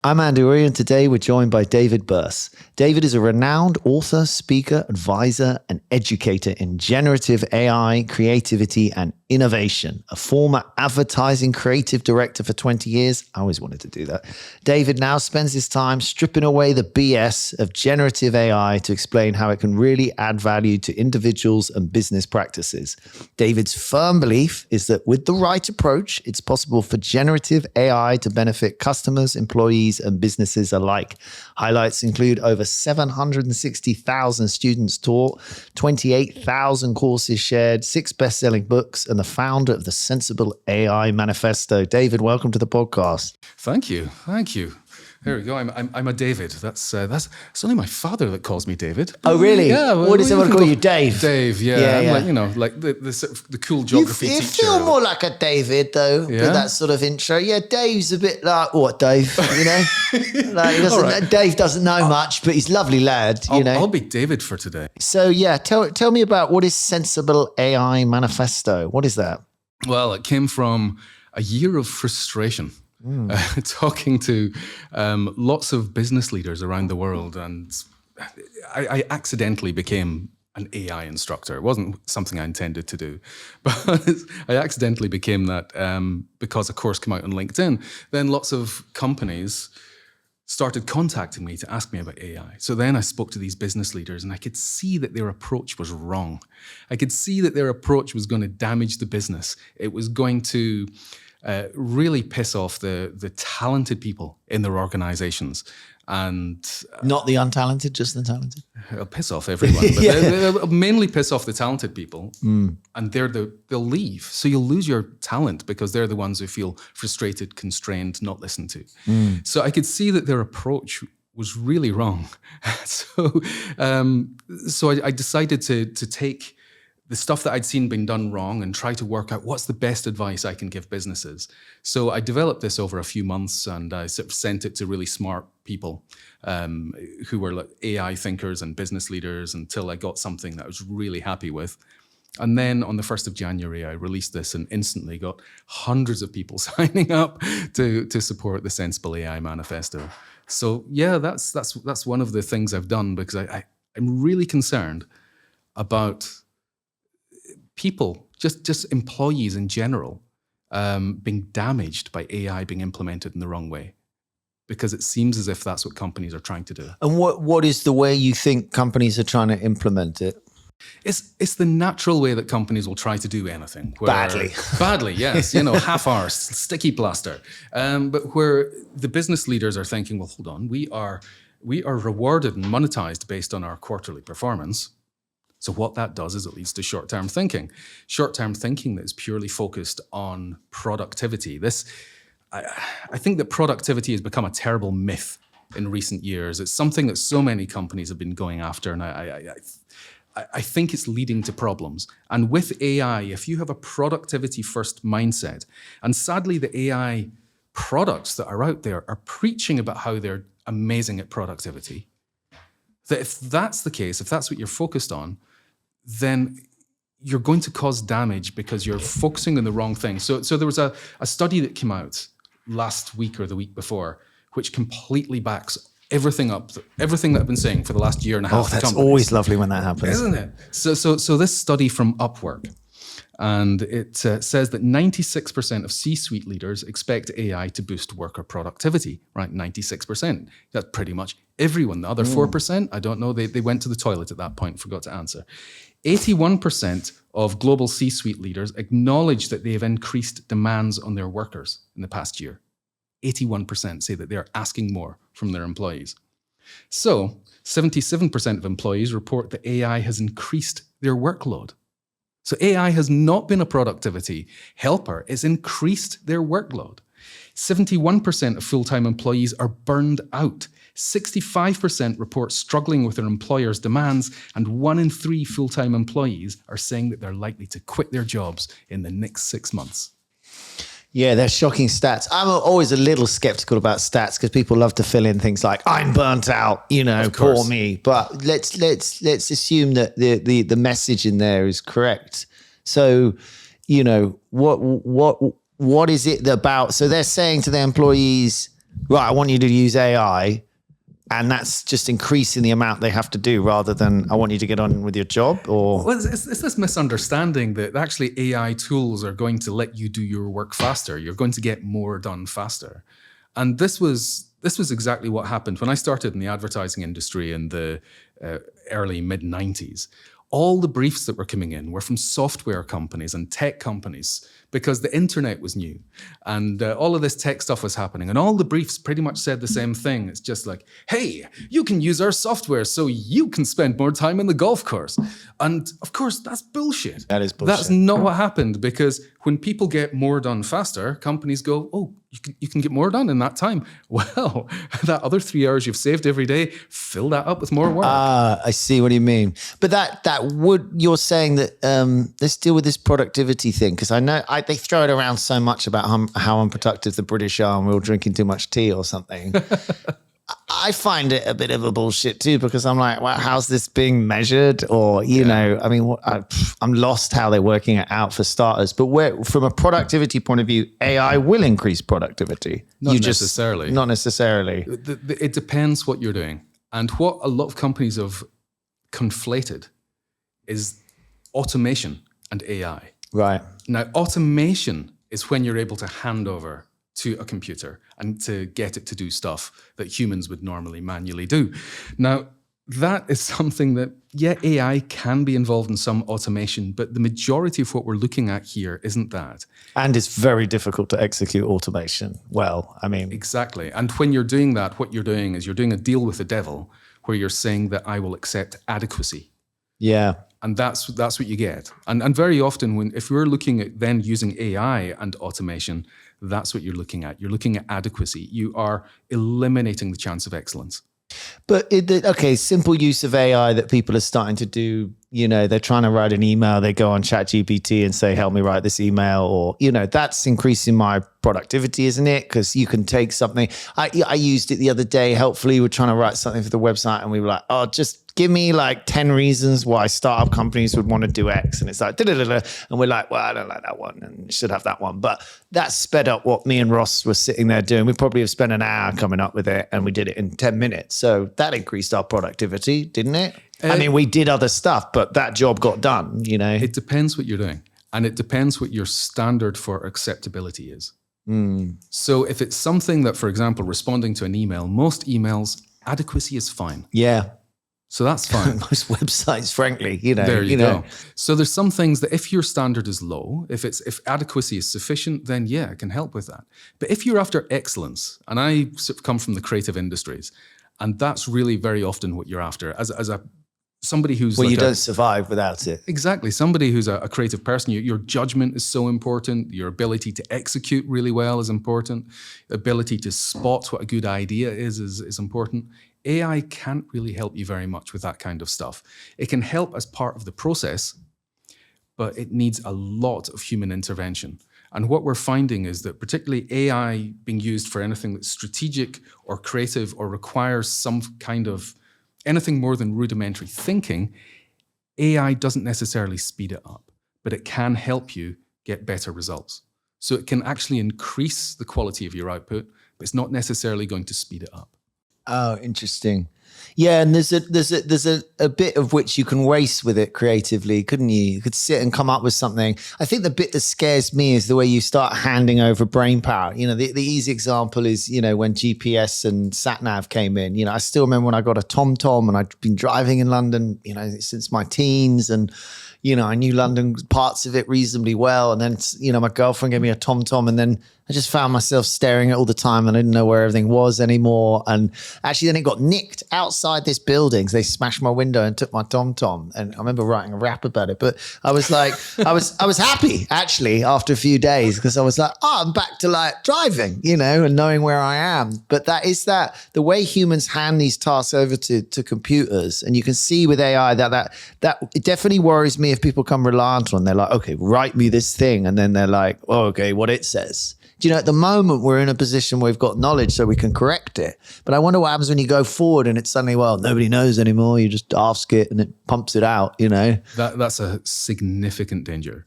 I'm Andy Uri, and today we're joined by David Birss. David is a renowned author, speaker, advisor, and educator in generative AI, creativity, and innovation. A former advertising creative director for 20 years. I always wanted to do that. David now spends his time stripping away the BS of generative AI to explain how it can really add value to individuals and business practices. David's firm belief is that with the right approach, it's possible for generative AI to benefit customers, employees, and businesses alike. Highlights include over 760,000 students taught, 28,000 courses shared, 6 best-selling books, and the founder of the Sensible AI Manifesto. David, welcome to the podcast. Thank you. There we go. I'm a David. That's it's only my father that calls me David. Oh, really? Yeah. What does everyone call you? Dave? Dave. Yeah. I'm like the cool geography you teacher. You feel more like a David though, with that sort of intro. Yeah, Dave's a bit like what Dave? You know, like he doesn't. Right. Dave doesn't know much, but he's a lovely lad. I'll be David for today. So yeah, tell me about what is Sensible AI Manifesto. What is that? Well, it came from a year of frustration. Talking to lots of business leaders around the world, and I accidentally became an AI instructor. It wasn't something I intended to do, but I accidentally became that because a course came out on LinkedIn. Then lots of companies started contacting me to ask me about AI. So then I spoke to these business leaders, and I could see that their approach was wrong. I could see that their approach was going to damage the business. It was going to really piss off the talented people in their organizations. And not the untalented, just the talented. It'll piss off everyone, but they'll mainly piss off the talented people, and they'll leave. So you'll lose your talent because they're the ones who feel frustrated, constrained, not listened to. So I could see that their approach was really wrong. So I decided to take the stuff that I'd seen being done wrong and try to work out what's the best advice I can give businesses. So I developed this over a few months, and I sort of sent it to really smart people who were like AI thinkers and business leaders until I got something that I was really happy with. And then on the 1st of January, I released this and instantly got hundreds of people signing up to support the Sensible AI Manifesto. So yeah, that's one of the things I've done, because I'm really concerned about people, just employees in general, being damaged by AI being implemented in the wrong way, because it seems as if that's what companies are trying to do. And what is the way you think companies are trying to implement it? It's the natural way that companies will try to do anything. Badly, yes. Half-arsed, sticky plaster. But where the business leaders are thinking, well, hold on, we are rewarded and monetized based on our quarterly performance. So what that does is it leads to short-term thinking. Short-term thinking that is purely focused on productivity. I think that productivity has become a terrible myth in recent years. It's something that so many companies have been going after, and I think it's leading to problems. And with AI, if you have a productivity-first mindset, and sadly the AI products that are out there are preaching about how they're amazing at productivity, that if that's the case, if that's what you're focused on, then you're going to cause damage because you're focusing on the wrong thing. So there was a study that came out last week or the week before, which completely backs everything that I've been saying for the last year and a half. Oh, that's always lovely when that happens. Isn't it? So this study from Upwork, and it says that 96% of C-suite leaders expect AI to boost worker productivity, right? 96%. That's pretty much everyone. The other 4%, I don't know, they went to the toilet at that point, forgot to answer. 81% of global C-suite leaders acknowledge that they have increased demands on their workers in the past year. 81% say that they are asking more from their employees. So 77% of employees report that AI has increased their workload. So AI has not been a productivity helper, it's increased their workload. 71% of full-time employees are burned out. 65% report struggling with their employer's demands, and 1 in 3 full-time employees are saying that they're likely to quit their jobs in the next 6 months. Yeah, they're shocking stats. I'm always a little skeptical about stats because people love to fill in things like "I'm burnt out," poor me. But let's assume that the message in there is correct. So, what is it about? So they're saying to their employees, right, I want you to use AI, and that's just increasing the amount they have to do rather than I want you to get on with your job? Or Well, it's this misunderstanding that actually AI tools are going to let you do your work faster. You're going to get more done faster. And this was exactly what happened when I started in the advertising industry in the early mid-90s. All the briefs that were coming in were from software companies and tech companies because the internet was new and all of this tech stuff was happening. And all the briefs pretty much said the same thing. It's just like, hey, you can use our software so you can spend more time in the golf course. And of course, that's bullshit. That is bullshit. That's not what happened, because when people get more done faster, companies go, oh, you can get more done in that time. Well, that other 3 hours you've saved every day, fill that up with more work. I see what you mean. But you're saying that let's deal with this productivity thing, because I know they throw it around so much about how unproductive the British are and we're all drinking too much tea or something. I find it a bit of a bullshit too, because I'm like, well, how's this being measured? Or, you know, I mean, I'm lost how they're working it out for starters. But from a productivity point of view, AI will increase productivity. Not necessarily. Not necessarily. It depends what you're doing. And what a lot of companies have conflated is automation and AI. Right. Now, automation is when you're able to hand over to a computer and to get it to do stuff that humans would normally manually do. Now, that is something that, AI can be involved in some automation, but the majority of what we're looking at here isn't that. And it's very difficult to execute automation well. I mean, exactly. And when you're doing that, what you're doing is you're doing a deal with the devil where you're saying that I will accept adequacy. Yeah. And that's what you get. And very often if we're looking at then using AI and automation, that's what you're looking at. You're looking at adequacy. You are eliminating the chance of excellence. But simple use of AI that people are starting to do, you know, they're trying to write an email, they go on ChatGPT and say, help me write this email, or, you know, that's increasing my productivity, isn't it? Because you can take something. I used it the other day. Helpfully, we're trying to write something for the website and we were like, oh, just give me like 10 reasons why startup companies would want to do X. And it's like, and we're like, well, I don't like that one and you should have that one. But that sped up what me and Ross were sitting there doing. We probably have spent an hour coming up with it and we did it in 10 minutes. So that increased our productivity, didn't it? I mean, we did other stuff, but that job got done, you know? It depends what you're doing. And it depends what your standard for acceptability is. So if it's something that, for example, responding to an email, most emails, adequacy is fine. Yeah. So that's fine. Most websites, frankly, you know. There you go. So there's some things that if your standard is low, if adequacy is sufficient, then it can help with that. But if you're after excellence, and I sort of come from the creative industries, and that's really very often what you're after as somebody who's you don't survive without it. Exactly. Somebody who's a creative person, your judgment is so important. Your ability to execute really well is important. Ability to spot what a good idea is important. AI can't really help you very much with that kind of stuff. It can help as part of the process, but it needs a lot of human intervention. And what we're finding is that particularly AI being used for anything that's strategic or creative or requires some kind of anything more than rudimentary thinking, AI doesn't necessarily speed it up, but it can help you get better results. So it can actually increase the quality of your output, but it's not necessarily going to speed it up. Oh, interesting. Yeah, and there's a bit of which you can race with it creatively, couldn't you? You could sit and come up with something. I think the bit that scares me is the way you start handing over brain power. You know, the easy example is, you know, when GPS and sat-nav came in. You know, I still remember when I got a TomTom and I'd been driving in London, you know, since my teens, and you know, I knew London parts of it reasonably well. And then, you know, my girlfriend gave me a TomTom, and then I just found myself staring at it all the time and I didn't know where everything was anymore. And actually then it got nicked outside this building. So they smashed my window and took my TomTom. And I remember writing a rap about it, but I was like, I was happy actually after a few days, because I was like, oh, I'm back to like driving, you know, and knowing where I am. But the way humans hand these tasks over to computers, and you can see with AI that it definitely worries me if people come reliant on, they're like, okay, write me this thing. And then they're like, oh, okay, what it says. Do you know, at the moment we're in a position where we've got knowledge so we can correct it. But I wonder what happens when you go forward and it's suddenly, well, nobody knows anymore. You just ask it and it pumps it out, you know? That's a significant danger.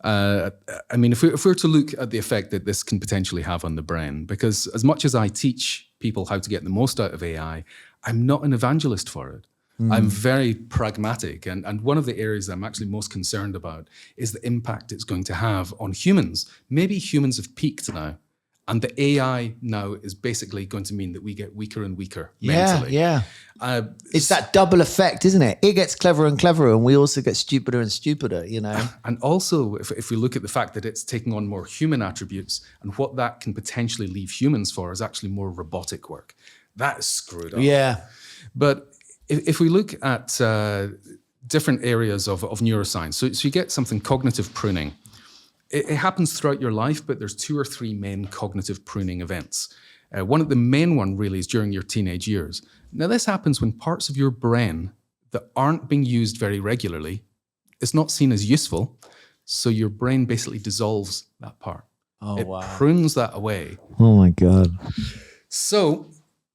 I mean, if we're to look at the effect that this can potentially have on the brain, because as much as I teach people how to get the most out of AI, I'm not an evangelist for it. I'm very pragmatic. And one of the areas I'm actually most concerned about is the impact it's going to have on humans. Maybe humans have peaked now. And the AI now is basically going to mean that we get weaker and weaker mentally. Yeah. It's that double effect, isn't it? It gets cleverer and cleverer, and we also get stupider and stupider, you know? And also, if we look at the fact that it's taking on more human attributes, and what that can potentially leave humans for is actually more robotic work. That is screwed up. Yeah. But if we look at different areas of neuroscience, so you get something, cognitive pruning. It happens throughout your life, but there's 2 or 3 main cognitive pruning events. One of the main one really is during your teenage years. Now, this happens when parts of your brain that aren't being used very regularly, it's not seen as useful, so your brain basically dissolves that part. Oh, it wow. prunes that away. Oh, my God. So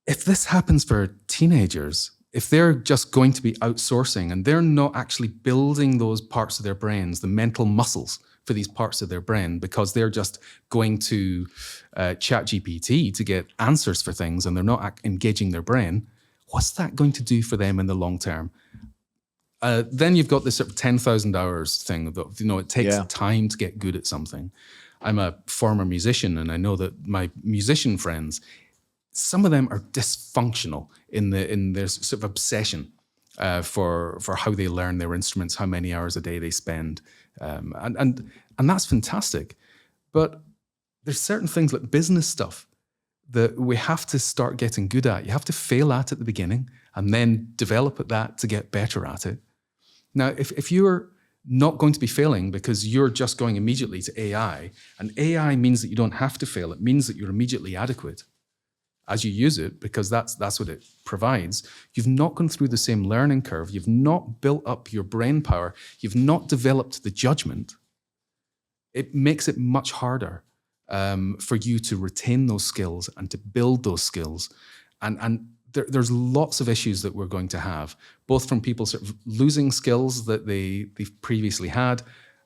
if this happens for teenagers, if they're just going to be outsourcing and they're not actually building those parts of their brains, the mental muscles for these parts of their brain, because they're just going to ChatGPT to get answers for things and they're not engaging their brain, what's that going to do for them in the long term? Then you've got this sort of 10,000 hours thing. That, you know, it takes time to get good at something. I'm a former musician, and I know that my musician friends, some of them are dysfunctional in their sort of obsession for how they learn their instruments, how many hours a day they spend, and that's fantastic. But there's certain things like business stuff that we have to start getting good at. You have to fail at the beginning and then develop at that to get better at it. Now, if you're not going to be failing because you're just going immediately to AI, and AI means that you don't have to fail. It means that you're immediately adequate as you use it, because that's what it provides. You've not gone through the same learning curve. You've not built up your brain power. You've not developed the judgment. It makes it much harder for you to retain those skills and to build those skills. And there's lots of issues that we're going to have, both from people sort of losing skills that they've previously had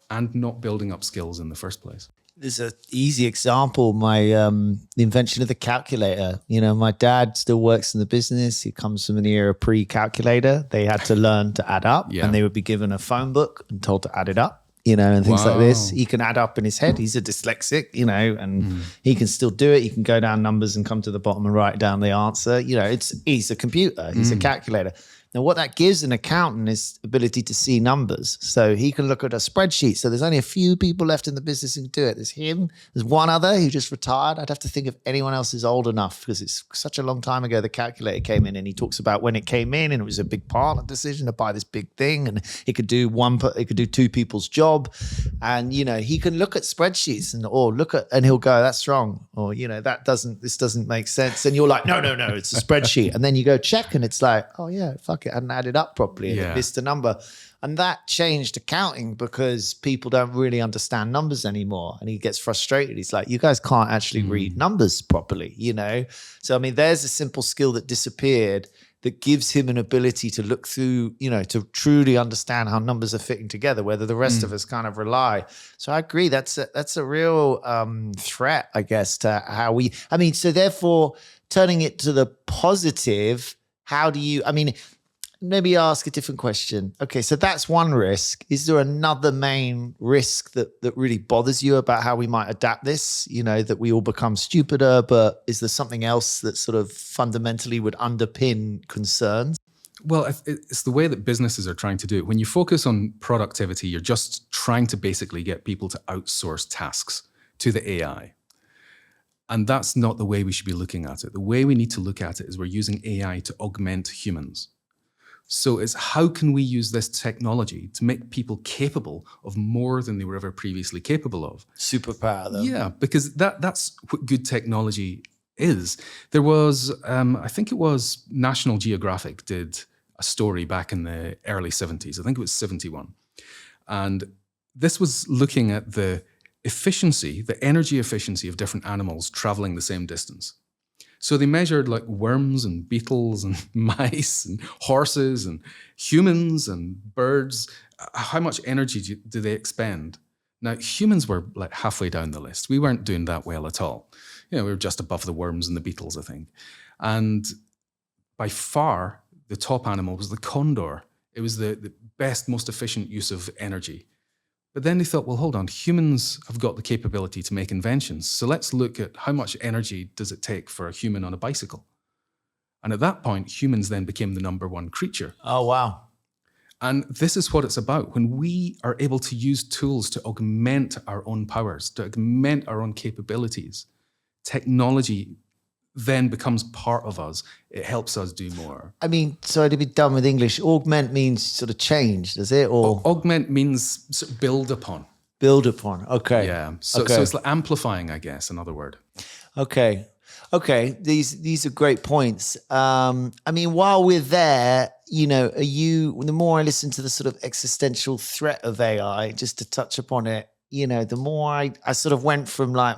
and not building up skills in the first place. There's an easy example, the invention of the calculator. You know, my dad still works in the business. He comes from an era pre-calculator. They had to learn to add up, and they would be given a phone book and told to add it up, you know, and things like this. He can add up in his head. He's a dyslexic, you know, and he can still do it. He can go down numbers and come to the bottom and write down the answer. You know, he's a computer. He's a calculator. Now, what that gives an accountant is ability to see numbers. So he can look at a spreadsheet. So there's only a few people left in the business who can do it. There's him. There's one other who just retired. I'd have to think if anyone else is old enough, because it's such a long time ago the calculator came in, and he talks about when it came in, and it was a big partner decision to buy this big thing, and it could do 2 people's job. And, you know, he can look at spreadsheets and he'll go, that's wrong. Or, you know, this doesn't make sense. And you're like, no, it's a spreadsheet. And then you go check, and it's like, oh yeah, fuck it, I hadn't added up properly, and it missed a number. And that changed accounting because people don't really understand numbers anymore. And he gets frustrated. He's like, you guys can't actually read numbers properly, you know? So, I mean, there's a simple skill that disappeared that gives him an ability to look through, you know, to truly understand how numbers are fitting together, whether the rest of us kind of rely. So I agree. That's a real threat, I guess, to how so therefore turning it to the positive, maybe ask a different question. Okay, so that's one risk. Is there another main risk that really bothers you about how we might adapt this? You know, that we all become stupider, but is there something else that sort of fundamentally would underpin concerns? Well, it's the way that businesses are trying to do it. When you focus on productivity, you're just trying to basically get people to outsource tasks to the AI. And that's not the way we should be looking at it. The way we need to look at it is we're using AI to augment humans. So it's how can we use this technology to make people capable of more than they were ever previously capable of? Superpower, though. Yeah, because that's what good technology is. There was, I think it was National Geographic did a story back in the early 70s. I think it was 71. And this was looking at the efficiency, the energy efficiency of different animals traveling the same distance. So they measured like worms and beetles and mice and horses and humans and birds. How much energy do they expend Now, humans were like halfway down the list. We weren't doing that well at all. We were just above the worms and the beetles, I think. And by far, the top animal was the condor. It was the best, most efficient use of energy. But then they thought, well, hold on, humans have got the capability to make inventions. So let's look at how much energy does it take for a human on a bicycle. And at that point, humans then became the number one creature. Oh, wow. And this is what it's about. When we are able to use tools to augment our own powers, to augment our own capabilities, technology then becomes part of us. It helps us do more. I mean, sorry to be done with English. Augment means sort of change, does it? Or augment means sort of build upon. Build upon. Okay. Yeah. So it's like amplifying, I guess, another word. Okay. These are great points. I mean, while we're there, the more I listen to the sort of existential threat of AI, just to touch upon it, the more I sort of went from like,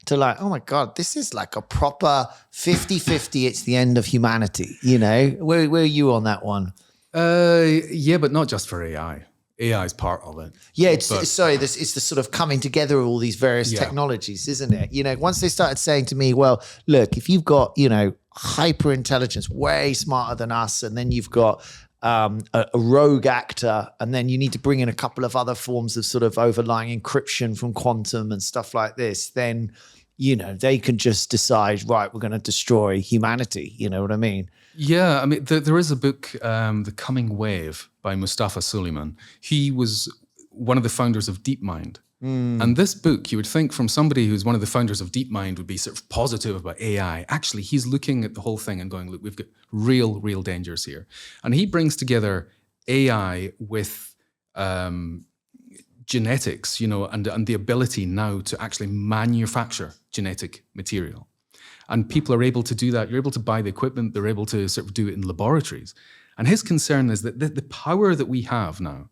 to like, oh my God, this is like a proper 50-50. It's the end of humanity. Where are you on that one? Yeah, but not just for AI. AI is part of it. Yeah, it's the sort of coming together of all these various technologies, isn't it? Once they started saying to me, well, look, if you've got, hyper intelligence, way smarter than us, and then you've got a rogue actor, and then you need to bring in a couple of other forms of sort of overlying encryption from quantum and stuff like this, then, they can just decide, right, we're going to destroy humanity. You know what I mean? Yeah, I mean, there is a book, The Coming Wave by Mustafa Suleyman. He was one of the founders of DeepMind. And this book, you would think from somebody who's one of the founders of DeepMind would be sort of positive about AI. Actually, he's looking at the whole thing and going, look, we've got real dangers here. And he brings together AI with genetics, and the ability now to actually manufacture genetic material. And people are able to do that. You're able to buy the equipment. They're able to sort of do it in laboratories. And his concern is that the power that we have now,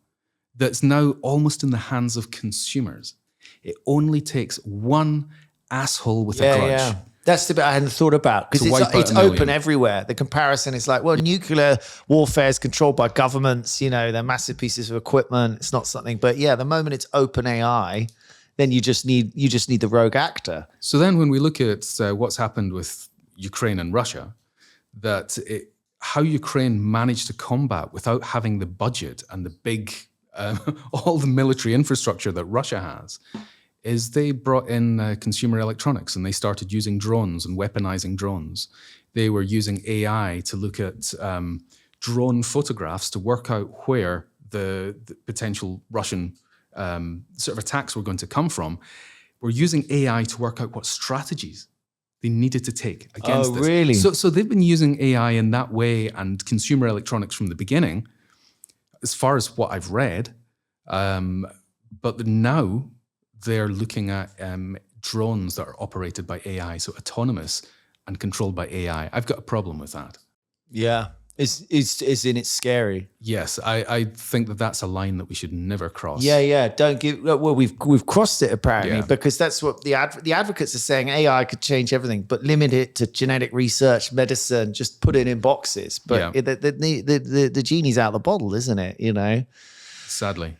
that's now almost in the hands of consumers, it only takes one asshole with a grudge. Yeah. That's the bit I hadn't thought about, because it's open everywhere. The comparison is like, well, nuclear warfare is controlled by governments. They're massive pieces of equipment. It's not something. But yeah, the moment it's open AI, then you just need the rogue actor. So then when we look at what's happened with Ukraine and Russia, how Ukraine managed to combat without having the budget and the big, all the military infrastructure that Russia has, is they brought in consumer electronics, and they started using drones and weaponizing drones. They were using AI to look at drone photographs to work out where the potential Russian sort of attacks were going to come from. We're using AI to work out what strategies they needed to take against this. Really? So they've been using AI in that way and consumer electronics from the beginning, as far as what I've read. But now they're looking at drones that are operated by AI, so autonomous and controlled by AI. I've got a problem with that. Yeah. It's scary. Yes, I think that's a line that we should never cross. Yeah. Don't give. Well, we've crossed it apparently, because that's what the advocates are saying. AI could change everything, but limit it to genetic research, medicine. Just put it in boxes. But the genie's out of the bottle, isn't it? Sadly.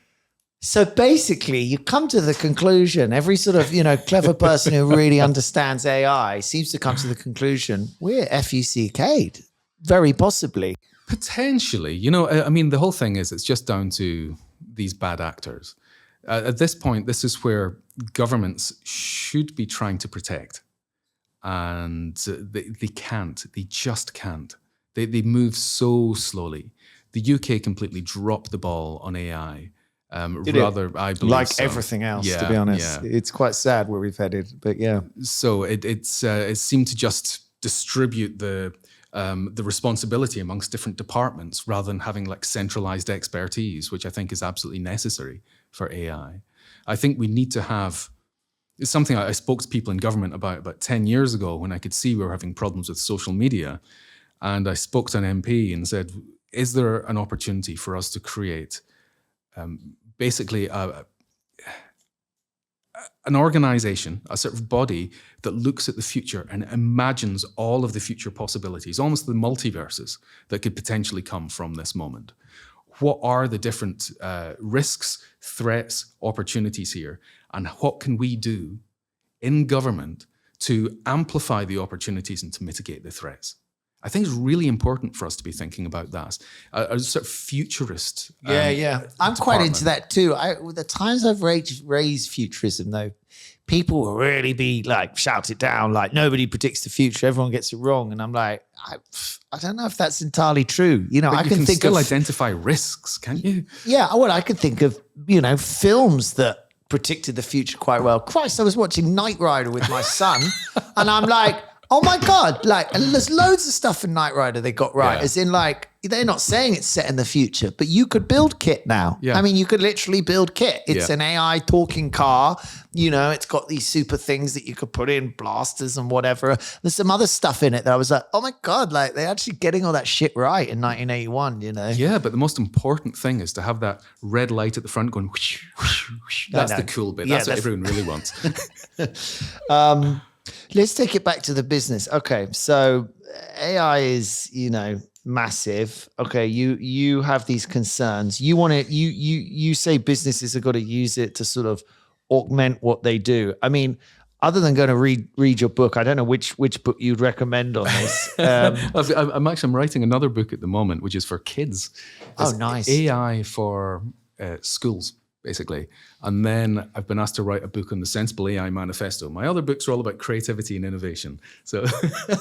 So basically, you come to the conclusion. Every sort of clever person who really understands AI seems to come to the conclusion we're FUCK'd. Very possibly. Potentially. I mean, the whole thing is it's just down to these bad actors. At this point, this is where governments should be trying to protect. And they can't. They just can't. They move so slowly. The UK completely dropped the ball on AI. I believe, like everything else, to be honest. It's quite sad where we've headed, but yeah. So it seemed to just distribute the responsibility amongst different departments rather than having like centralized expertise, which I think is absolutely necessary for AI. I think we need to have, it's something I spoke to people in government about 10 years ago when I could see we were having problems with social media. And I spoke to an MP and said, is there an opportunity for us to create basically an organization, a sort of body that looks at the future and imagines all of the future possibilities, almost the multiverses that could potentially come from this moment, what are the different risks, threats, opportunities here, and what can we do in government to amplify the opportunities and to mitigate the threats. I think it's really important for us to be thinking about that. A sort of futurist. I'm quite into that too. The times I've raised futurism, though, people will really be like, shout it down, like nobody predicts the future, everyone gets it wrong. And I'm like, I don't know if that's entirely true. You know, But I you can think still of identify risks, can't you? Yeah, well, I could think of, films that predicted the future quite well. Christ, I was watching Knight Rider with my son, and I'm like, oh my God, like, and there's loads of stuff in Knight Rider they got right. Yeah. As in, like, they're not saying it's set in the future, but you could build Kit now. Yeah. I mean, you could literally build Kit. It's Yeah. an AI talking car. It's got these super things that you could put in, blasters and whatever. There's some other stuff in it that I was like, oh my God, like they're actually getting all that shit right in 1981, Yeah, but the most important thing is to have that red light at the front going whoosh, whoosh, whoosh. That's the cool bit. That's what everyone really wants. Let's take it back to the business. Okay, so AI is, massive. Okay, you have these concerns. You want to you say businesses have got to use it to sort of augment what they do. I mean, other than going to read your book, I don't know which book you'd recommend on this. I'm writing another book at the moment, which is for kids. Oh, nice. AI for schools, basically. And then I've been asked to write a book on the Sensible AI Manifesto. My other books are all about creativity and innovation. So,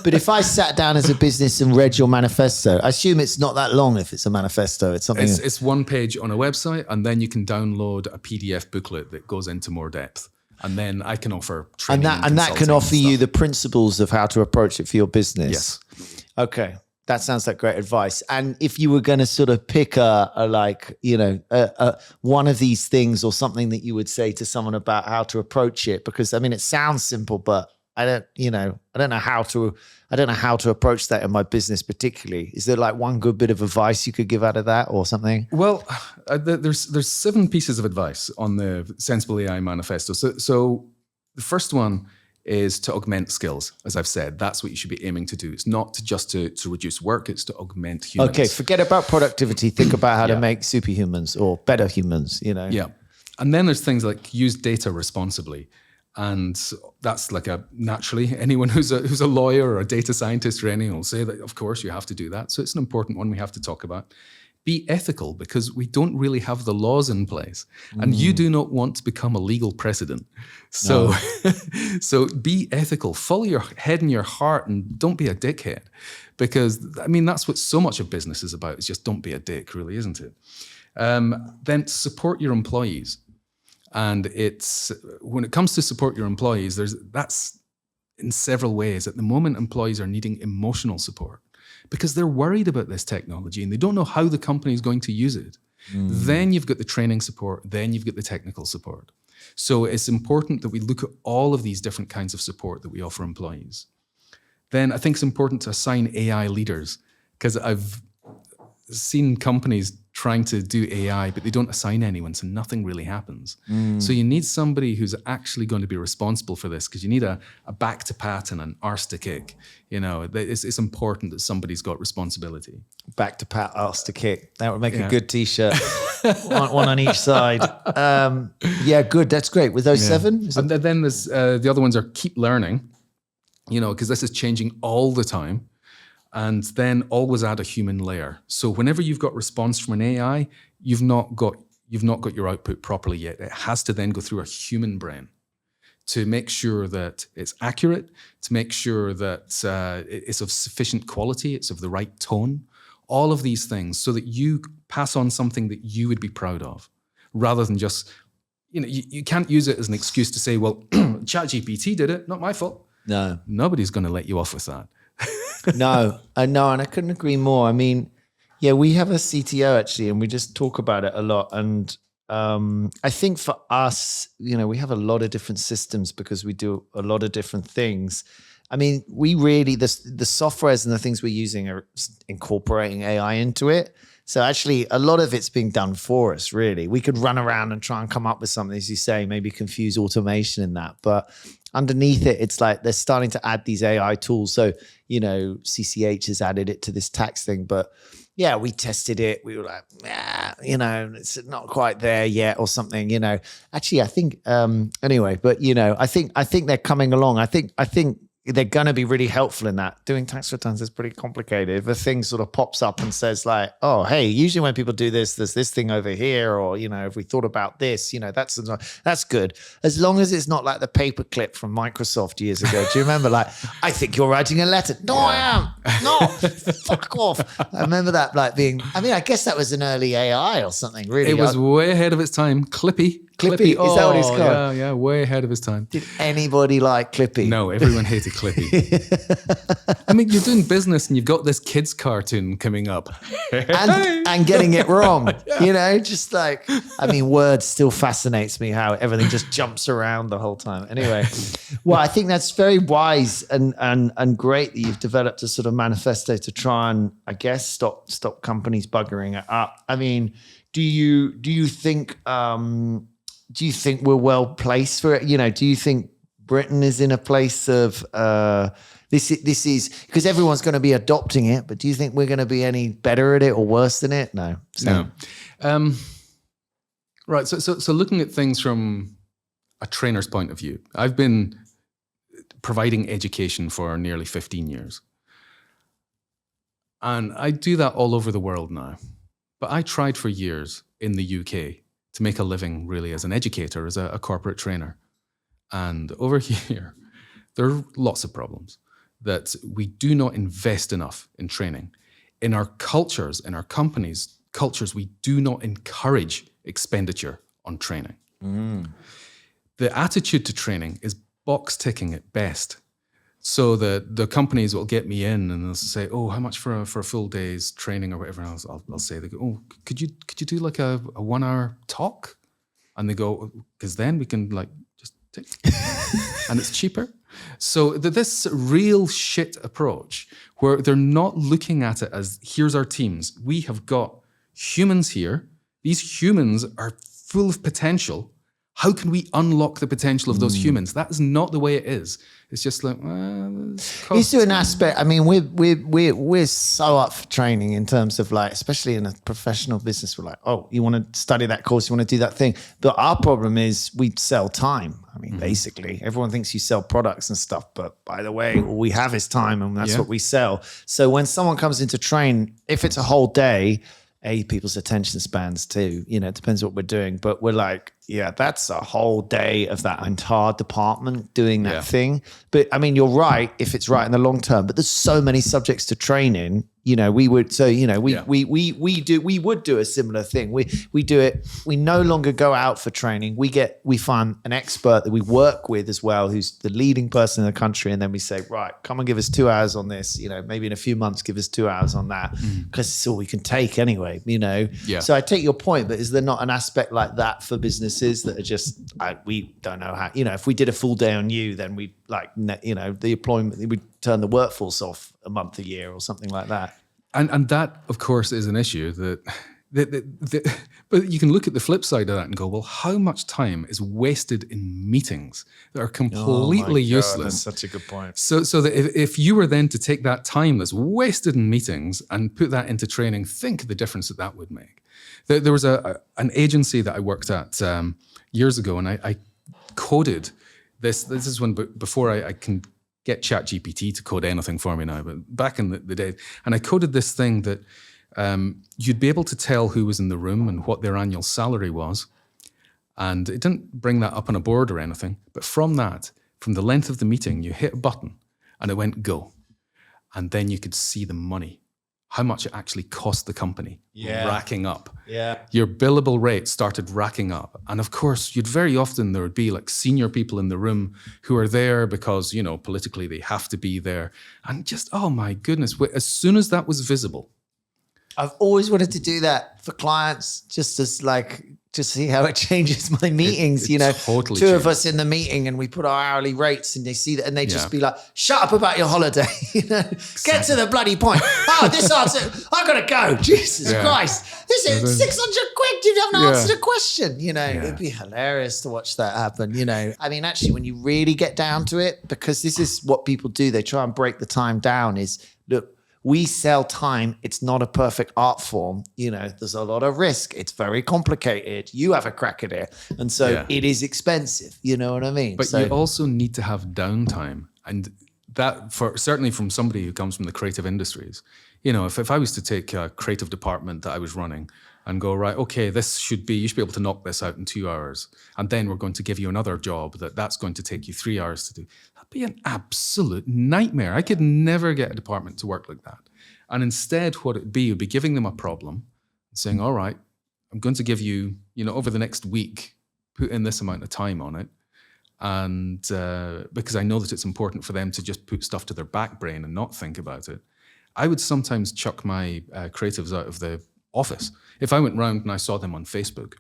but if I sat down as a business and read your manifesto, I assume it's not that long if it's a manifesto. It's something. It's one page on a website, and then you can download a PDF booklet that goes into more depth. And then I can offer training and that can offer you the principles of how to approach it for your business. Yes. Okay. That sounds like great advice. And if you were going to sort of pick one of these things or something that you would say to someone about how to approach it, because I mean, it sounds simple, but I don't know how to approach that in my business particularly. Is there like one good bit of advice you could give out of that or something? Well, there's 7 pieces of advice on the Sensible AI Manifesto. So the first one is to augment skills. As I've said, that's what you should be aiming to do. It's not to reduce work, it's to augment humans. Okay, forget about productivity. Think about how to make superhumans or better humans, Yeah. And then there's things like use data responsibly. And that's like naturally, anyone who's a lawyer or a data scientist or anything will say that, of course, you have to do that. So it's an important one we have to talk about. Be ethical, because we don't really have the laws in place, and you do not want to become a legal precedent. So, so be ethical, follow your head and your heart, and don't be a dickhead, because I mean, that's what so much of business is about, is just don't be a dick, really, isn't it? Then support your employees. And it's, when it comes to support your employees, that's in several ways. At the moment, employees are needing emotional support, because they're worried about this technology and they don't know how the company is going to use it. Then you've got the training support, then you've got the technical support. So it's important that we look at all of these different kinds of support that we offer employees. Then I think it's important to assign AI leaders, because I've seen companies trying to do AI, but they don't assign anyone, so nothing really happens. So you need somebody who's actually going to be responsible for this, because you need a back to pat and an arse to kick. It's important that somebody's got responsibility. Back to pat, arse to kick. That would make a good t-shirt. one on each side. Yeah, good. That's great. With those 7? And then there's the other ones are keep learning, because this is changing all the time. And then always add a human layer. So whenever you've got response from an AI, you've not got your output properly yet. It has to then go through a human brain to make sure that it's accurate, to make sure that it's of sufficient quality, it's of the right tone, all of these things, so that you pass on something that you would be proud of, rather than just, you can't use it as an excuse to say, well, ChatGPT did it, not my fault. No. Nobody's going to let you off with that. No, and I couldn't agree more. I mean, yeah, we have a CTO actually, and we just talk about it a lot. And I think for us, we have a lot of different systems because we do a lot of different things. I mean, we really, the softwares and the things we're using are incorporating AI into it. So actually, a lot of it's being done for us, really. We could run around and try and come up with something, as you say, maybe confuse automation in that. But underneath it, it's like they're starting to add these AI tools. So, CCH has added it to this tax thing, but yeah, we tested it. We were like, it's not quite there yet or something, Actually, I think, anyway, but, I think they're coming along. I think they're going to be really helpful in that. Doing tax returns is pretty complicated. If a thing sort of pops up and says like, oh, hey, usually when people do this, there's this thing over here, or, if we thought about this, that's good. As long as it's not like the paperclip from Microsoft years ago. Do you remember? Like, I think you're writing a letter. No, I am. No, fuck off. I remember that like being, I guess that was an early AI or something, really. It was way ahead of its time. Clippy. Clippy, is that what it's called? Yeah, way ahead of his time. Did anybody like Clippy? No, everyone hated Clippy. You're doing business and you've got this kids cartoon coming up. and getting it wrong. Just like, Word still fascinates me how everything just jumps around the whole time. Anyway, well, I think that's very wise and great that you've developed a sort of manifesto to try and, I guess, stop companies buggering it up. Do you think we're well placed for it? Do you think Britain is in a place of this is because everyone's going to be adopting it, but do you think we're going to be any better at it or worse than it? No. Right. So looking at things from a trainer's point of view, I've been providing education for nearly 15 years. And I do that all over the world now. But I tried for years in the UK to make a living really as an educator, as a corporate trainer. And over here, there are lots of problems that we do not invest enough in training. In our cultures, in our companies' cultures, we do not encourage expenditure on training. The attitude to training is box ticking at best. So the companies will get me in and they'll say, oh, how much for a full day's training or whatever else? I'll say, they go, oh, could you do like a 1 hour talk? And they go, because then we can like just tick and it's cheaper. So this real shit approach where they're not looking at it as here's our teams. We have got humans here. These humans are full of potential. How can we unlock the potential of those humans? That is not the way it is. It's just like, it's to an aspect. We're so up for training in terms of like, especially in a professional business. We're like, oh, you want to study that course, you want to do that thing. But our problem is we sell time. Basically, everyone thinks you sell products and stuff, but by the way, all we have is time, and that's what we sell. So when someone comes in to train, if it's a whole day, people's attention spans too, it depends what we're doing, but we're like, yeah, that's a whole day of that entire department doing that thing. But you're right if it's right in the long term, but there's so many subjects to train in, we would do a similar thing. We do it. We no longer go out for training. We find an expert that we work with as well, who's the leading person in the country. And then we say, right, come and give us 2 hours on this, maybe in a few months, give us 2 hours on that, because it's all we can take anyway, So I take your point, but is there not an aspect like that for businesses that are just, we don't know how, if we did a full day on you, then we the employment, we'd turn the workforce off a month a year or something like that. And that, of course, is an issue but you can look at the flip side of that and go, well, how much time is wasted in meetings that are completely useless? That's such a good point. So that if you were then to take that time that's wasted in meetings and put that into training, think of the difference that would make. There was an agency that I worked at years ago, and I coded this. This is when before I can get ChatGPT to code anything for me now, but back in the day, and I coded this thing that you'd be able to tell who was in the room and what their annual salary was. And it didn't bring that up on a board or anything, but from the length of the meeting, you hit a button and it went go. And then you could see the money, how much it actually cost the company, racking up. Yeah. Your billable rate started racking up. And of course, there would be like senior people in the room who are there because, politically they have to be there. And just, oh my goodness, as soon as that was visible. I've always wanted to do that for clients, just as like to see how it changes my meetings. It totally two of changes. us in the meeting and we put our hourly rates and they see that and they just be like, shut up about your holiday. Get to the bloody point. Oh, this answer, I gotta go. Jesus Christ. This is 600 quid. You haven't answered a question. It'd be hilarious to watch that happen. I mean, actually, when you really get down to it, because this is what people do, they try and break the time down is, look, we sell time. It's not a perfect art form. There's a lot of risk. It's very complicated. You have a crack at it. And so it is expensive. You know what I mean? But you also need to have downtime. And that, certainly from somebody who comes from the creative industries, if I was to take a creative department that I was running and go, right, okay, you should be able to knock this out in 2 hours. And then we're going to give you another job that's going to take you 3 hours to do. That'd be an absolute nightmare. I could never get a department to work like that. And instead, what it'd be giving them a problem and saying, all right, I'm going to give you, over the next week, put in this amount of time on it. And because I know that it's important for them to just put stuff to their back brain and not think about it. I would sometimes chuck my creatives out of the office. If I went round and I saw them on Facebook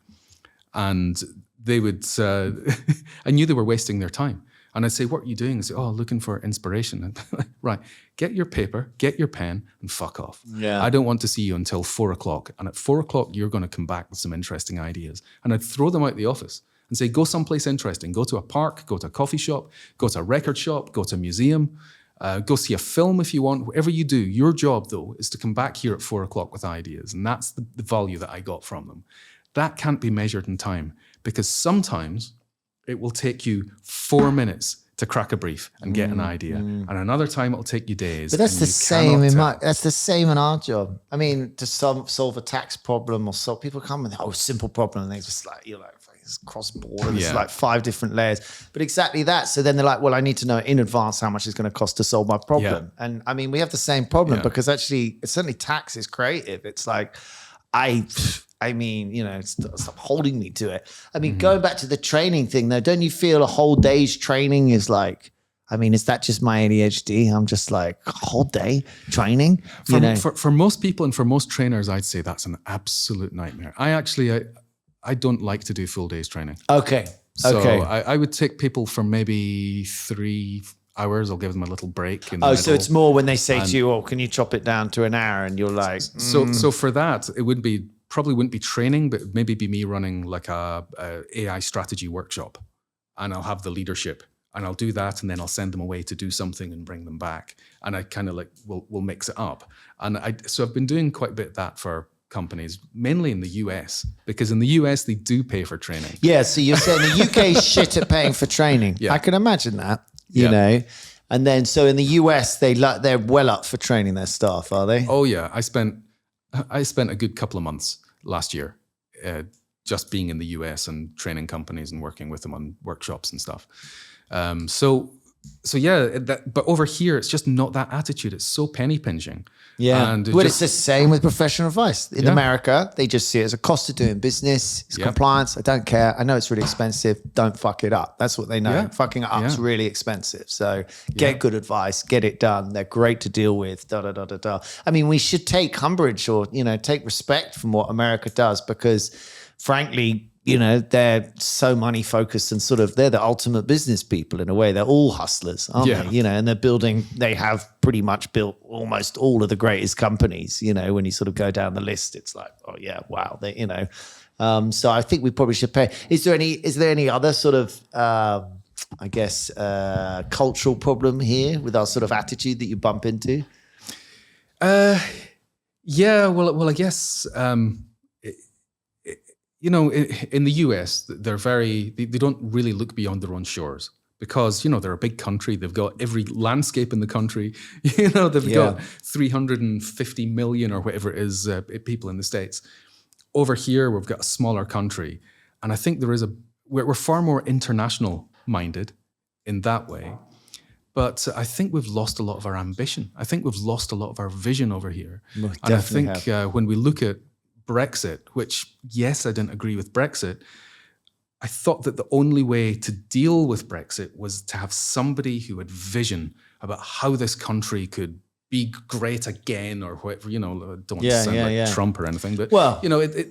and they would, I knew they were wasting their time. And I'd say, what are you doing? I'd say, looking for inspiration. Right, get your paper, get your pen and fuck off. Yeah. I don't want to see you until 4 o'clock. And at 4 o'clock, you're going to come back with some interesting ideas. And I'd throw them out the office and say, go someplace interesting. Go to a park, go to a coffee shop, go to a record shop, go to a museum. Go see a film if you want, whatever you do. Your job, though, is to come back here at 4 o'clock with ideas. And that's the value that I got from them. That can't be measured in time because sometimes it will take you 4 minutes to crack a brief and get an idea. And another time it'll take you days. But that's the same that's the same in our job. I mean, to solve a tax problem or solve, people come with simple problem and they just you're like, it's cross-border, it's like 5 different layers. But exactly that. So then they're like, well, I need to know in advance how much it's going to cost to solve my problem. Yeah. And I mean, we have the same problem because actually, certainly tax is creative. It's like, I mean, stop holding me to it. I mean, going back to the training thing though, don't you feel a whole day's training is like, I mean, is that just my ADHD? I'm just like, a whole day training? For most people and for most trainers, I'd say that's an absolute nightmare. I don't like to do full days training. Okay. So I would take people for maybe 3 hours. I'll give them a little break. So it's more when they say to you, can you chop it down to an hour? And you're like, So for that, it probably wouldn't be training, but maybe be me running like a AI strategy workshop. And I'll have the leadership and I'll do that. And then I'll send them away to do something and bring them back. And I kind of we'll mix it up. And so I've been doing quite a bit of that for companies, mainly in the US, because in the US, they do pay for training. Yeah, so you're saying the UK is shit at paying for training. Yeah. I can imagine that, you know. And then, so in the US, they're well up for training their staff, are they? Oh, yeah. I spent a good couple of months last year just being in the US and training companies and working with them on workshops and stuff. So yeah, but over here, it's just not that attitude. It's so penny pinching. Yeah. It's the same with professional advice. In America, they just see it as a cost of doing business. It's compliance. I don't care. I know it's really expensive. Don't fuck it up. That's what they know. Fucking it up is really expensive. So get good advice, get it done. They're great to deal with. I mean, we should take umbrage or, take respect from what America does because frankly, they're so money focused and sort of, they're the ultimate business people in a way. They're all hustlers, aren't they? And they have pretty much built almost all of the greatest companies, when you sort of go down the list, it's like, oh yeah, wow. So I think we probably should pay. Is there any other sort of, cultural problem here with our sort of attitude that you bump into? Well, I guess, in the US, they don't really look beyond their own shores because, they're a big country. They've got every landscape in the country. They've got 350 million or whatever it is people in the States. Over here, we've got a smaller country. And I think we're far more international minded in that way. But I think we've lost a lot of our ambition. I think we've lost a lot of our vision over here. And I think when we look at Brexit, which, yes, I didn't agree with Brexit, I thought that the only way to deal with Brexit was to have somebody who had vision about how this country could be great again or whatever, don't want to Yeah, sound yeah, like yeah. Trump or anything, but Well,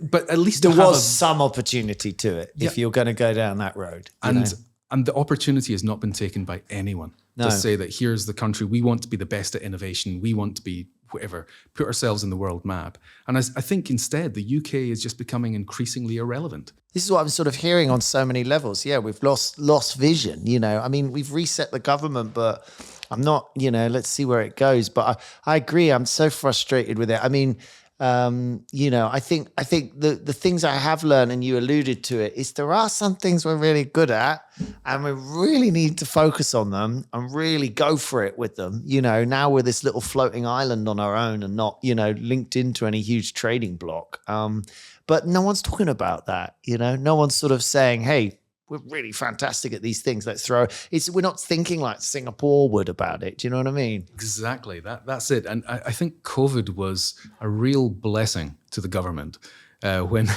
but at least there to have was some opportunity to it if you're going to go down that road. you know? and the opportunity has not been taken by anyone to say that here's the country, we want to be the best at innovation, we want to be whatever, put ourselves in the world map. And I think instead the UK is just becoming increasingly irrelevant. This is what I'm sort of hearing on so many levels. Yeah, we've lost vision, I mean, we've reset the government, but I'm not, let's see where it goes. But I agree. I'm so frustrated with it. I mean, I think the things I have learned, and you alluded to it, is there are some things we're really good at and we really need to focus on them and really go for it with them. Now we're this little floating island on our own and not, linked into any huge trading block. But no one's talking about that. No one's sort of saying, hey, we're really fantastic at these things. Let's we're not thinking like Singapore would about it. Do you know what I mean? Exactly. That's it. And I think COVID was a real blessing to the government when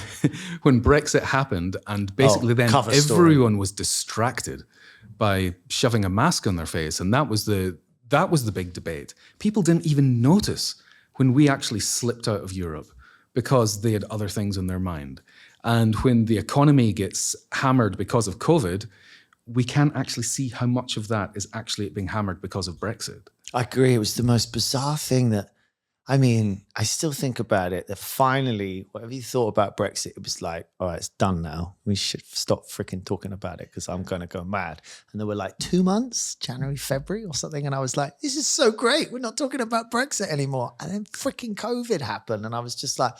when Brexit happened, and basically then everyone was distracted by shoving a mask on their face. And that was the big debate. People didn't even notice when we actually slipped out of Europe because they had other things on their mind. And when the economy gets hammered because of COVID, we can't actually see how much of that is actually being hammered because of Brexit. I agree. It was the most bizarre thing I still think about it, that finally, whatever you thought about Brexit, it was like, all right, it's done now. We should stop freaking talking about it because I'm going to go mad. And there were like 2 months, January, February or something. And I was like, this is so great. We're not talking about Brexit anymore. And then freaking COVID happened. And I was just like,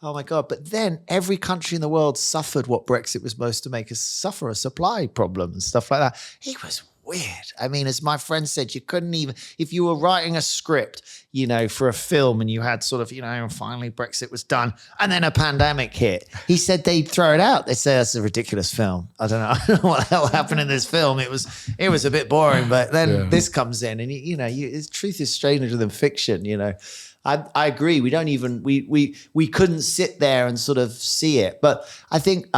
oh my God. But then every country in the world suffered what Brexit was supposed to make us suffer, a supply problem and stuff like that. It was weird. I mean, as my friend said, you couldn't even, if you were writing a script, for a film and you had sort of, and finally Brexit was done and then a pandemic hit, he said they'd throw it out. They'd say, that's a ridiculous film. I don't know what the hell happened in this film. It was a bit boring, but then this comes in and, truth is stranger than fiction, I agree. We don't even, we couldn't sit there and sort of see it. But I think,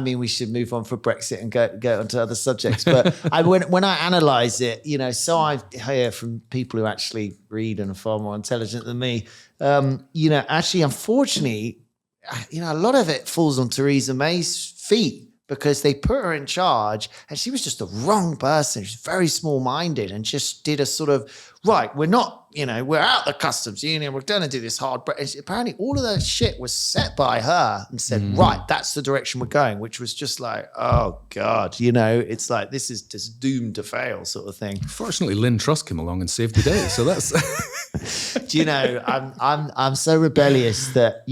we should move on from Brexit and go on to other subjects. But when I analyze it, so I hear from people who actually read and are far more intelligent than me, actually, unfortunately, a lot of it falls on Theresa May's feet, because they put her in charge and she was just the wrong person. She's very small-minded and just did a sort of, right, we're not, we're out the customs union, we're going to do this hard. But apparently all of that shit was set by her and said, right, that's the direction we're going, which was just like, oh God, it's like, this is just doomed to fail sort of thing. Fortunately, Lynn Truss came along and saved the day. So that's... Do I'm so rebellious that,